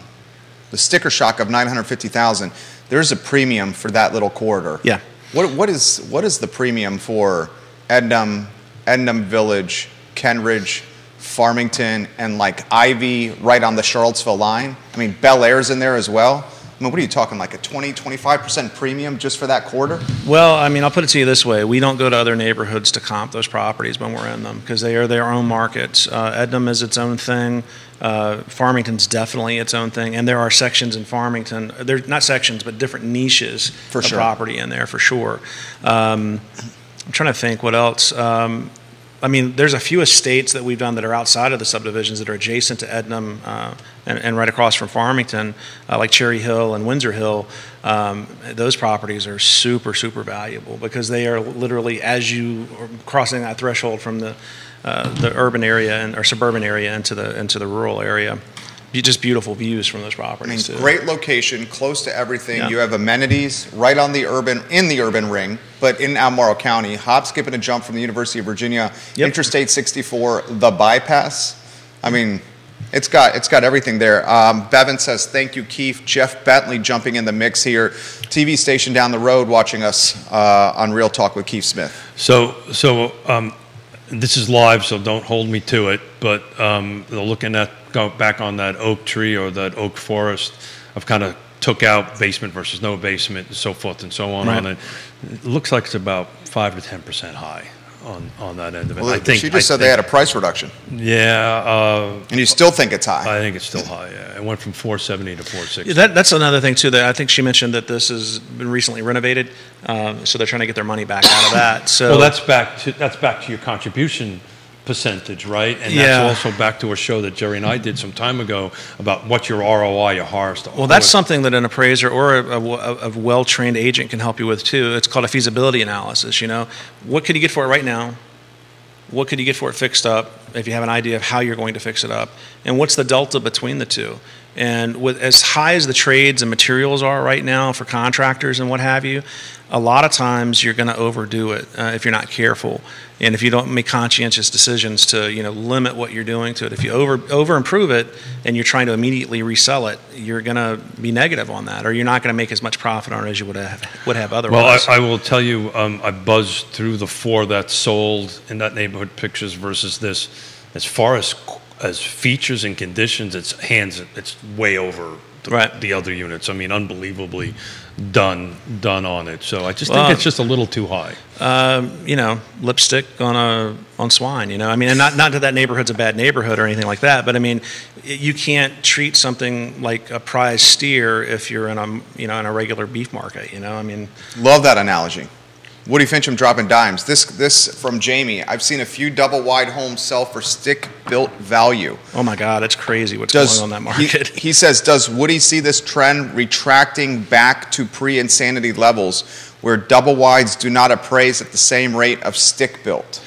sticker shock of $950,000. There's a premium for that little corridor. Yeah. What is the premium for Ednam Village, Kenridge, Farmington, and like Ivy right on the Charlottesville line? I mean, Bel Air's in there as well. I mean, what are you talking, like a 20-25% premium just for that quarter? Well, I mean, I'll put it to you this way. We don't go to other neighborhoods to comp those properties when we're in them because they are their own markets. Ednam is its own thing. Farmington's definitely its own thing. And there are sections in Farmington. They're not sections, but different niches of property in there for sure. I'm trying to think what else. I mean, there's a few estates that we've done that are outside of the subdivisions that are adjacent to Ednam and right across from Farmington, like Cherry Hill and Windsor Hill. Those properties are super, super valuable because they are literally, as you are crossing that threshold from the urban area or suburban area into the rural area. Just beautiful views from those properties. I mean, great location, close to everything. Yeah. You have amenities right on the urban ring, but in Albemarle County. Hop, skip, and a jump from the University of Virginia. Yep. Interstate 64, the bypass. I mean, it's got everything there. Bevan says, thank you, Keith. Jeff Bentley jumping in the mix here. TV station down the road watching us on Real Talk with Keith Smith. So this is live, so don't hold me to it, but looking at, go back on that oak tree or that oak forest, I've kind of took out basement versus no basement and so forth and so on. Right. It looks like it's about 5 to 10% high on that end of it. Well, she just said they had a price reduction. Yeah. And you still think it's high? I think it's still high, yeah. It went from 470 to 460. Yeah, that's another thing, too, that I think she mentioned that this has been recently renovated, so they're trying to get their money back out of that. So, well, that's back to your contribution percentage, right? And that's also back to a show that Jerry and I did some time ago about what your ROI, your harvest. Well, that's something that an appraiser or a well-trained agent can help you with too. It's called a feasibility analysis. You know, what could you get for it right now? What could you get for it fixed up if you have an idea of how you're going to fix it up? And what's the delta between the two? And with as high as the trades and materials are right now for contractors and what have you, a lot of times you're going to overdo it if you're not careful, and if you don't make conscientious decisions to limit what you're doing to it. If you over improve it and you're trying to immediately resell it, you're going to be negative on that, or you're not going to make as much profit on it as you would have otherwise. Well, I will tell you, I buzzed through the 4 that sold in that neighborhood pictures versus this. As far as features and conditions, it's way over the other units. I mean, unbelievably done on it. So I just think it's just a little too high. Lipstick on swine. I mean, and not that that neighborhood's a bad neighborhood or anything like that, but I mean, you can't treat something like a prize steer if you're in a regular beef market. I mean, love that analogy. Woody Fincham dropping dimes. This from Jamie. I've seen a few double wide homes sell for stick-built value. Oh my God, it's crazy what's going on in that market. He says, does Woody see this trend retracting back to pre-insanity levels where double wides do not appraise at the same rate of stick-built?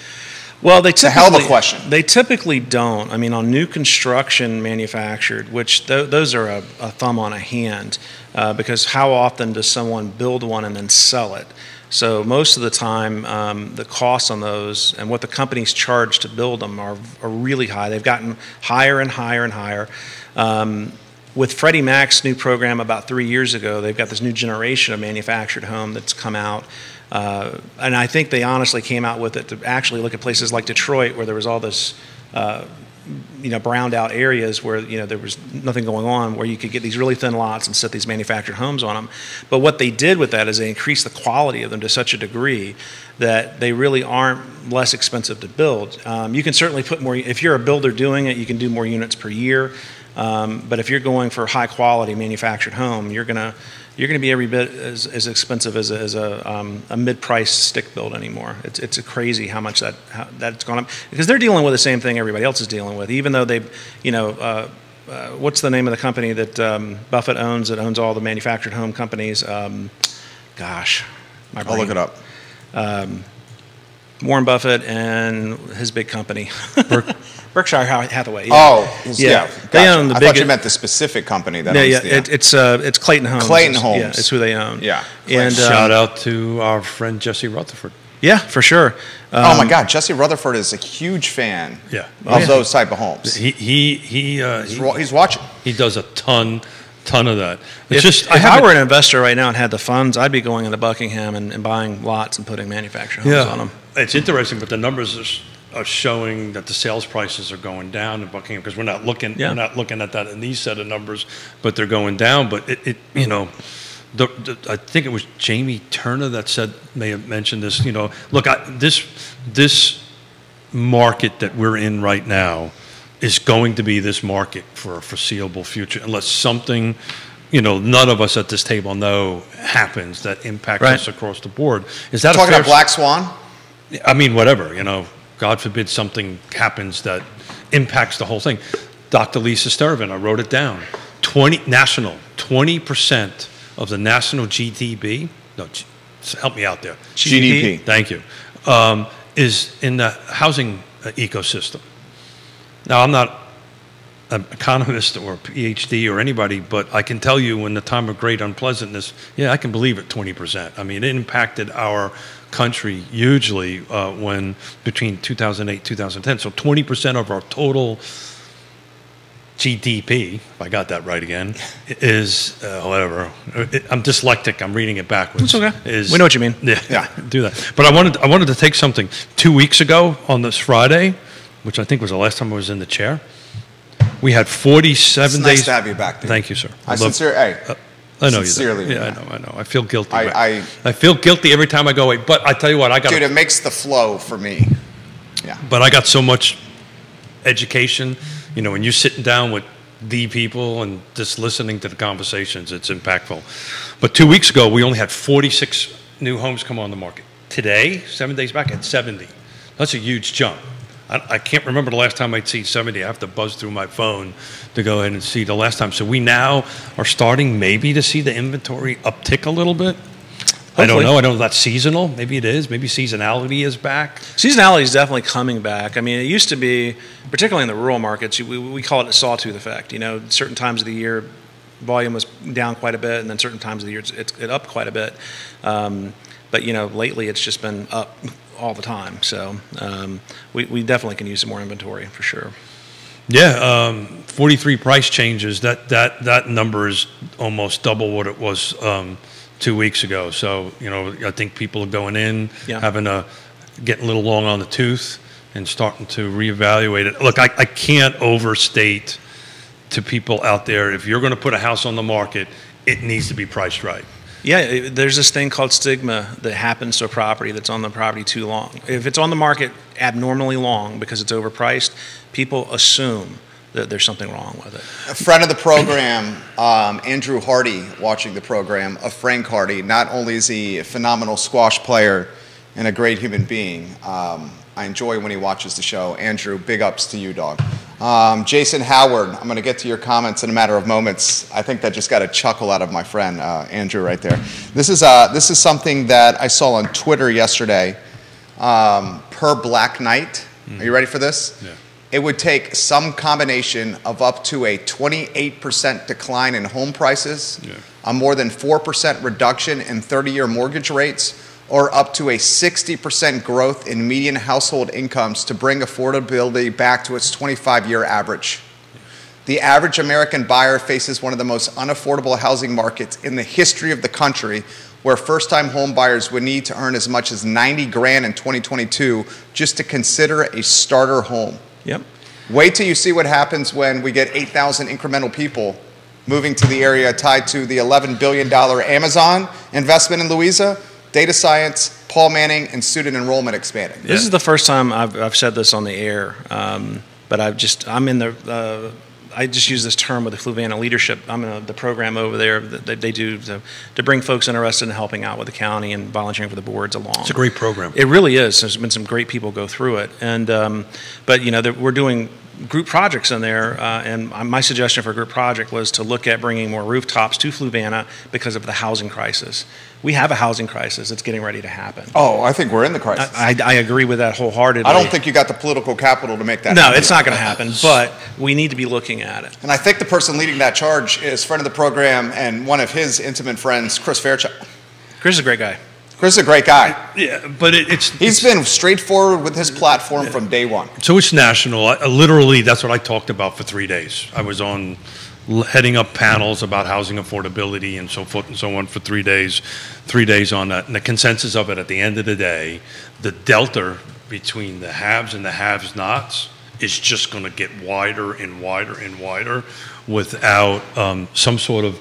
Well, it's a hell of a question. They typically don't. I mean, on new construction manufactured, which those are a thumb on a hand, because how often does someone build one and then sell it? So most of the time, the costs on those and what the companies charge to build them are really high. They've gotten higher and higher and higher. With Freddie Mac's new program about 3 years ago, they've got this new generation of manufactured home that's come out. And I think they honestly came out with it to actually look at places like Detroit where there was all this browned out areas where there was nothing going on, where you could get these really thin lots and set these manufactured homes on them. But what they did with that is they increased the quality of them to such a degree that they really aren't less expensive to build. You can certainly put more, if you're a builder doing it, you can do more units per year. But if you're going for a high quality manufactured home, you're gonna be every bit as expensive as a mid-price stick build anymore. It's crazy how much that's gone up, because they're dealing with the same thing everybody else is dealing with. Even though they, what's the name of the company that Buffett owns that owns all the manufactured home companies? Gosh, my brain. I'll look it up. Warren Buffett and his big company. Berkshire Hathaway. Yeah. Oh, yeah. Gotcha. They own the I thought you meant the specific company that owns the... It's Clayton Homes. Clayton Homes. Yeah, it's who they own. Yeah. And shout out to our friend Jesse Rutherford. Yeah, for sure. Oh my God, Jesse Rutherford is a huge fan of those type of homes. He's watching. He does a ton of that. If I were an investor right now and had the funds, I'd be going into Buckingham and buying lots and putting manufactured homes on them. It's interesting, but the numbers are showing that the sales prices are going down in Buckingham, because we're not looking at that in these set of numbers, but they're going down. But it you know, I think it was Jamie Turner that may have mentioned this. You know, look, this market that we're in right now is going to be this market for a foreseeable future, unless something, you know, none of us at this table know happens that impacts us across the board. Is that talking about Black Swan? I mean, whatever, you know, God forbid something happens that impacts the whole thing. Dr. Lisa Sturvin, I wrote it down. 20% of the national GDP. No, help me out there. GDP. Thank you. Is in the housing ecosystem. Now, I'm not an economist or a PhD or anybody, but I can tell you in the time of great unpleasantness, yeah, I can believe it, 20%. I mean, it impacted our country hugely when between 2008 2010. So 20% of our total GDP, if I got that right again, is whatever. I'm dyslexic. I'm reading it backwards. It's okay. We know what you mean. Yeah, do that. But I wanted to take something. 2 weeks ago on this Friday, which I think was the last time I was in the chair, we had 47 it's days. Nice to have you back, dude. Thank you, sir. I know sincerely. You. Yeah, I know. I feel guilty. I feel guilty every time I go away. But I tell you what, dude, it makes the flow for me. Yeah. But I got so much education. You know, when you're sitting down with the people and just listening to the conversations, it's impactful. But 2 weeks ago, we only had 46 new homes come on the market. Today, 7 days back, at 70. That's a huge jump. I can't remember the last time I'd seen 70. I have to buzz through my phone to go ahead and see the last time. So we now are starting maybe to see the inventory uptick a little bit. Hopefully. I don't know. I don't know if that's seasonal. Maybe it is. Maybe seasonality is back. Seasonality is definitely coming back. I mean, it used to be, particularly in the rural markets, we call it a sawtooth effect. You know, certain times of the year, volume was down quite a bit, and then certain times of the year, it's up quite a bit. But, you know, lately it's just been up all the time. So we definitely can use some more inventory for sure. Yeah, 43 price changes. That number is almost double what it was 2 weeks ago. So, you know, I think people are going in, getting a little long on the tooth and starting to reevaluate it. Look, I can't overstate to people out there, if you're going to put a house on the market, it needs to be priced right. Yeah, there's this thing called stigma that happens to a property that's on the property too long. If it's on the market abnormally long because it's overpriced, people assume that there's something wrong with it. A friend of the program, Andrew Hardy, watching the program, of Frank Hardy. Not only is he a phenomenal squash player and a great human being, I enjoy when he watches the show. Andrew, big ups to you, dog. Jason Howard, I'm going to get to your comments in a matter of moments. I think that just got a chuckle out of my friend, Andrew, right there. This is something that I saw on Twitter yesterday, per Black Knight. Are you ready for this? Yeah. It would take some combination of up to a 28% decline in home prices, a more than 4% reduction in 30-year mortgage rates, or up to a 60% growth in median household incomes to bring affordability back to its 25-year average. The average American buyer faces one of the most unaffordable housing markets in the history of the country, where first-time home buyers would need to earn as much as $90 grand in 2022 just to consider a starter home. Yep. Wait till you see what happens when we get 8,000 incremental people moving to the area tied to the $11 billion Amazon investment in Louisa, data science, Paul Manning, and student enrollment expanding. This is the first time I've said this on the air, but I just use this term with the Fluvanna leadership. I'm in the program over there that they do to bring folks interested in helping out with the county and volunteering for the boards along. It's a great program. It really is. There's been some great people go through it, and but you know we're doing group projects in there, and my suggestion for a group project was to look at bringing more rooftops to Fluvanna because of the housing crisis. We have a housing crisis that's getting ready to happen. Oh, I think we're in the crisis. I agree with that wholeheartedly. I don't think you got the political capital to make that happen. happen. No, it's not going to happen, but we need to be looking at it. And I think the person leading that charge is friend of the program and one of his intimate friends, Chris Fairchild. Chris is a great guy. Chris is a great guy. Yeah, but he's been straightforward with his platform from day one. So it's national. Literally, that's what I talked about for 3 days. I was on heading up panels about housing affordability and so forth and so on for 3 days. 3 days on that. And the consensus of it at the end of the day, the delta between the haves and the have-nots is just going to get wider and wider and wider without some sort of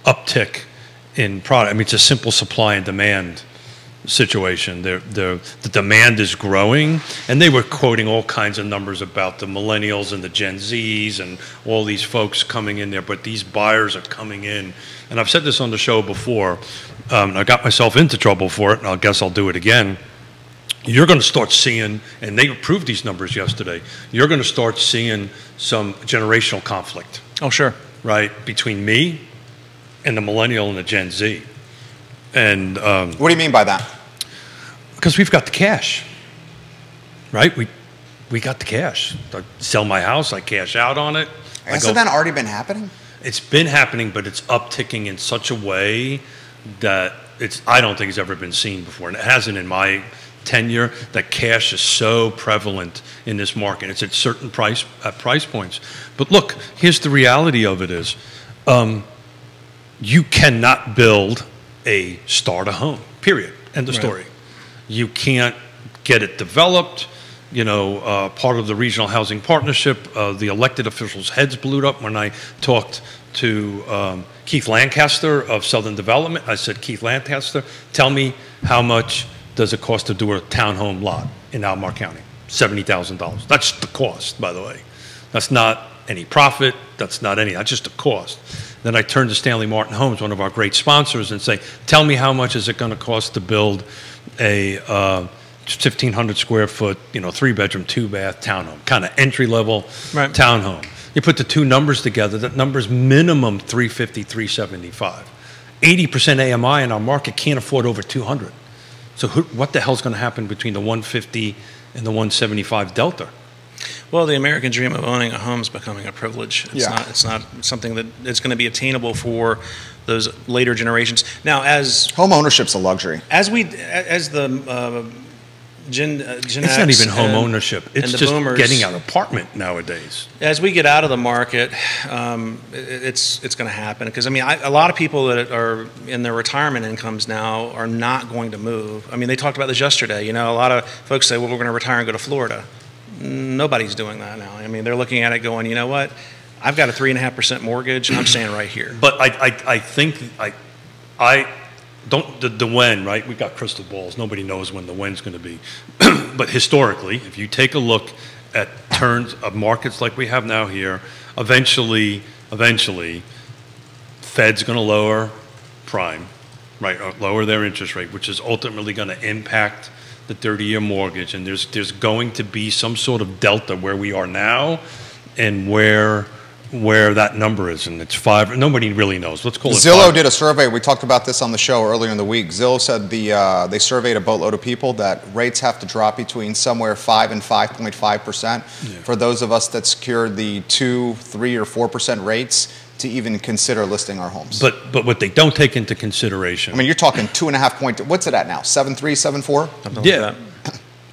uptick in product. I mean, it's a simple supply and demand situation. The demand is growing, and they were quoting all kinds of numbers about the millennials and the Gen Zs and all these folks coming in there, but these buyers are coming in. And I've said this on the show before, and I got myself into trouble for it, and I guess I'll do it again. You're going to start seeing, and they approved these numbers yesterday, you're going to start seeing some generational conflict. Oh, sure. Right, between me and the millennial and the Gen Z. And what do you mean by that? Because we've got the cash, right? We got the cash. I sell my house, I cash out on it. Hasn't that already been happening? It's been happening, but it's upticking in such a way that I don't think it's ever been seen before. And it hasn't in my tenure. That cash is so prevalent in this market. It's at certain price points. But look, here's the reality of it is, you cannot build a starter home, period. End of story. You can't get it developed. You know, part of the regional housing partnership, the elected officials' heads blew up when I talked to Keith Lancaster of Southern Development. I said, Keith Lancaster, tell me how much does it cost to do a townhome lot in Albemarle County? $70,000. That's the cost, by the way. That's not any profit. That's not any. That's just the cost. Then I turn to Stanley Martin Homes, one of our great sponsors, and say, tell me how much is it going to cost to build a 1,500 square foot, 3-bedroom, 2-bath townhome, kind of entry-level townhome. You put the two numbers together, that number's minimum $350,000, $375,000. 80% AMI in our market can't afford over $200,000. So what the hell's going to happen between the 150 and the 175 delta? Well, the American dream of owning a home is becoming a privilege. It's not something that is going to be attainable for those later generations. Now, as home ownership's a luxury. As the Gen it's not even home ownership. It's just boomers, getting an apartment nowadays. As we get out of the market, it's going to happen. Because, I mean, a lot of people that are in their retirement incomes now are not going to move. I mean, they talked about this yesterday. A lot of folks say, well, we're going to retire and go to Florida. Nobody's doing that now. I mean, they're looking at it going, you know what? I've got a 3.5% mortgage. I'm staying right here. But I think the when, right? We got crystal balls. Nobody knows when the when's going to be. But historically, if you take a look at turns of markets like we have now here, eventually, Fed's going to lower prime, right? Or lower their interest rate, which is ultimately going to impact the 30-year mortgage. And there's going to be some sort of delta where we are now and where that number is, and it's 5. Nobody really knows. Let's call it Zillow 5. did a survey. We talked about this on the show earlier in the week. Zillow said they surveyed a boatload of people that rates have to drop between somewhere 5 and 5.5% for those of us that secured the 2, 3, or 4% rates to even consider listing our homes. But what they don't take into consideration. I mean, you're talking 2.5 point. What's it at now? 7.3, 7.4? Yeah. Like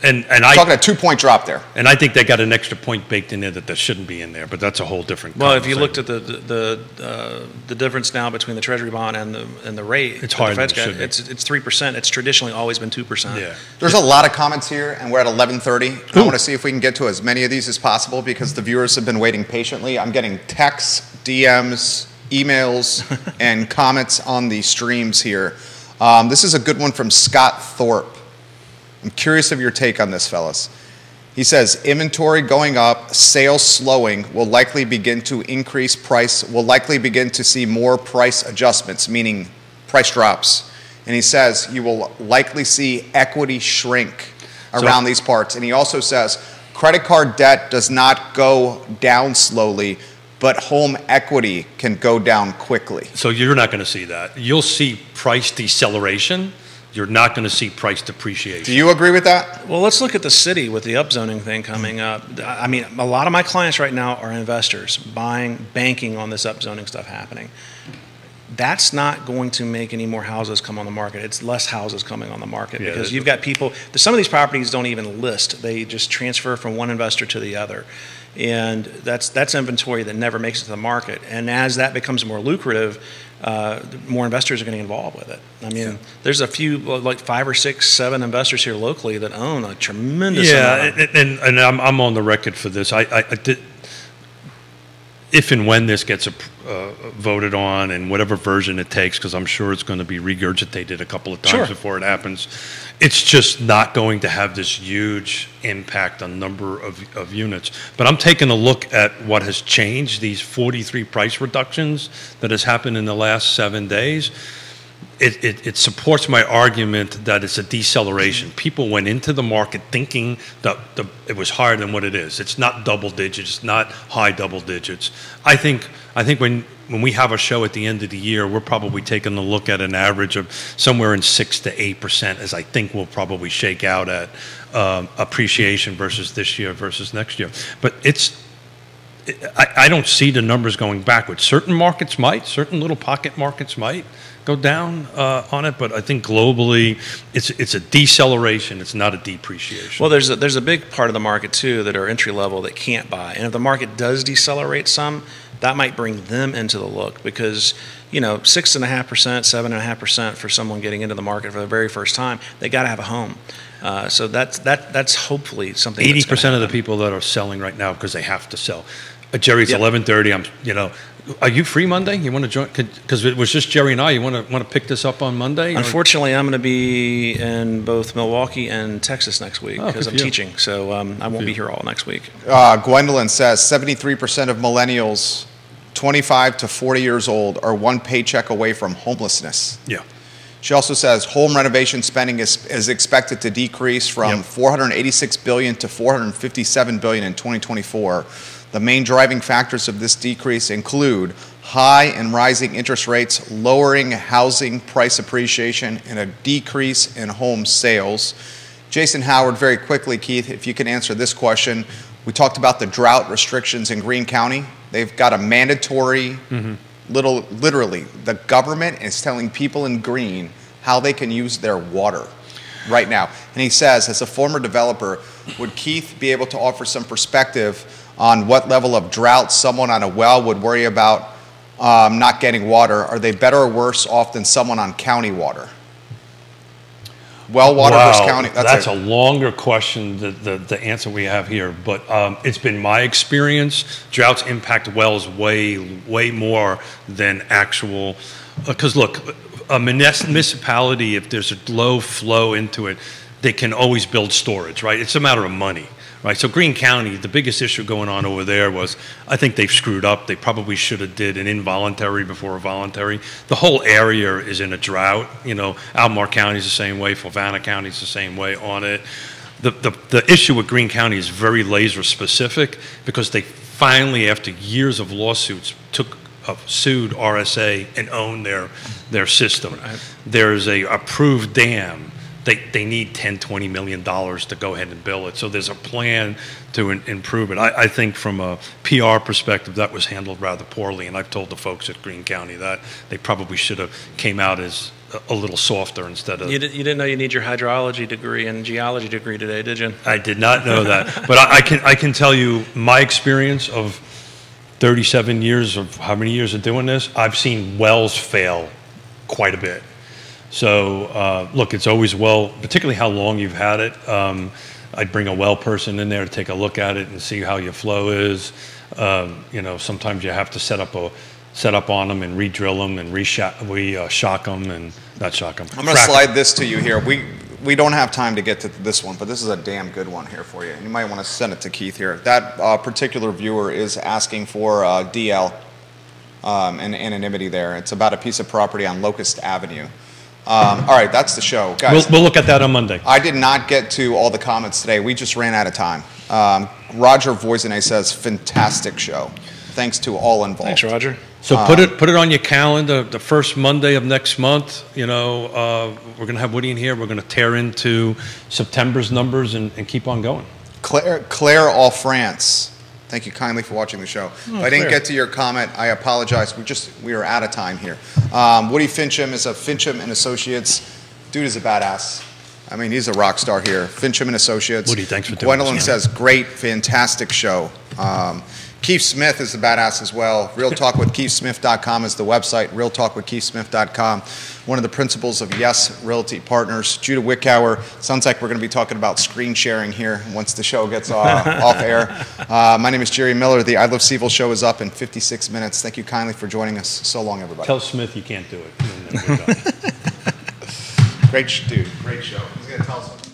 and talking a 2-point drop there. And I think they got an extra point baked in there that shouldn't be in there, but that's a whole different. Well, if you looked at the difference now between the Treasury bond and the rate, it's higher than it's 3%. It's traditionally always been 2%. Yeah. There's a lot of comments here, and we're at 11:30. I want to see if we can get to as many of these as possible because the viewers have been waiting patiently. I'm getting texts, DMs, emails, and comments on the streams here. This is a good one from Scott Thorpe. I'm curious of your take on this, fellas. He says, inventory going up, sales slowing, will likely begin to increase price, will likely begin to see more price adjustments, meaning price drops. And he says, you will likely see equity shrink around these parts. And he also says, credit card debt does not go down slowly, but home equity can go down quickly. So you're not going to see that. You'll see price deceleration. You're not going to see price depreciation. Do you agree with that? Well, let's look at the city with the upzoning thing coming up. I mean, a lot of my clients right now are investors banking on this upzoning stuff happening. that's not going to make any more houses come on the market. It's less houses coming on the market because you've got people, some of these properties don't even list. They just transfer from one investor to the other. And that's inventory that never makes it to the market. And as that becomes more lucrative, more investors are getting involved with it. I mean, there's a few, like 5 or 6, 7 investors here locally that own a tremendous amount. And I'm on the record for this. I did, if and when this gets voted on and whatever version it takes, because I'm sure it's going to be regurgitated a couple of times before it happens, it's just not going to have this huge impact on number of units. But I'm taking a look at what has changed, these 43 price reductions that has happened in the last 7 days. It supports my argument that it's a deceleration. People went into the market thinking that it was higher than what it is. It's not double digits, it's not high double digits. I think when we have a show at the end of the year, we're probably taking a look at an average of somewhere in 6 to 8%, as I think we'll probably shake out at appreciation versus this year versus next year. But I don't see the numbers going backwards. Certain markets might, certain little pocket markets might go down on it, but I think globally it's a deceleration. It's not a depreciation. Well, there's a big part of the market too that are entry level that can't buy, and if the market does decelerate some, that might bring them into the look because 6.5%, 7.5% for someone getting into the market for the very first time, they got to have a home. So that's hopefully something. 80% of the people that are selling right now because they have to sell. Jerry, it's 11:30. Are you free Monday? You want to join? Because it was just Jerry and I. You want to pick this up on Monday? Unfortunately, I'm going to be in both Milwaukee and Texas next week because I'm teaching. So I won't be here all next week. Gwendolyn says 73% of millennials 25 to 40 years old are one paycheck away from homelessness. Yeah. She also says home renovation spending is expected to decrease from $486 billion to $457 billion in 2024. The main driving factors of this decrease include high and rising interest rates, lowering housing price appreciation, and a decrease in home sales. Jason Howard, very quickly, Keith, if you can answer this question. We talked about the drought restrictions in Greene County. They've got a mandatory, literally, the government is telling people in Greene how they can use their water right now. And he says, as a former developer, would Keith be able to offer some perspective on what level of drought someone on a well would worry about not getting water? Are they better or worse off than someone on county water? Well water versus county. That's a longer question, the answer we have here. But it's been my experience, droughts impact wells way more than actual, because look, a municipality, if there's a low flow into it, they can always build storage, right? It's a matter of money. Right, so Greene County, the biggest issue going on over there was, I think they've screwed up. They probably should have did an involuntary before a voluntary. The whole area is in a drought. Albemarle County is the same way. Flavanna County is the same way on it. The issue with Greene County is very laser specific because they finally, after years of lawsuits, sued RSA and owned their system. There's a approved dam. They need $10, $20 million to go ahead and build it. So there's a plan to improve it. I think from a PR perspective, that was handled rather poorly. And I've told the folks at Greene County that they probably should have came out as a little softer instead of... You didn't know you need your hydrology degree and geology degree today, did you? I did not know that. But I can tell you my experience of 37 years of how many years of doing this, I've seen wells fail quite a bit. So, look, it's always particularly how long you've had it. I'd bring a well person in there to take a look at it and see how your flow is. Sometimes you have to set up on them and re-drill them and shock them and not shock them. I'm going to slide this to you here. We don't have time to get to this one, but this is a damn good one here for you. You might want to send it to Keith here. That particular viewer is asking for DL and anonymity there. It's about a piece of property on Locust Avenue. All right, that's the show. Guys, we'll look at that on Monday. I did not get to all the comments today. We just ran out of time. Roger Voisinay says, fantastic show. Thanks to all involved. Thanks, Roger. So put it on your calendar. The first Monday of next month, we're going to have Woody in here. We're going to tear into September's numbers and keep on going. Claire All France Thank you kindly for watching the show. Oh, if I didn't clear. get to your comment, I apologize. We are out of time here. Woody Fincham is of Fincham and Associates. Dude is a badass. I mean, he's a rock star here. Fincham and Associates. Woody, thanks for doing Gwendolyn this. says, great, fantastic show. Keith Smith is a badass as well. RealTalkWithKeithSmith.com is the website. RealTalkWithKeithSmith.com. One of the principals of Yes Realty Partners. Judah Wickower. Sounds like we're going to be talking about screen sharing here once the show gets off air. My name is Jerry Miller. The I Love CVille show is up in 56 minutes. Thank you kindly for joining us. So long, everybody. Tell Smith you can't do it. And then we're done. Great show. He's going to tell us.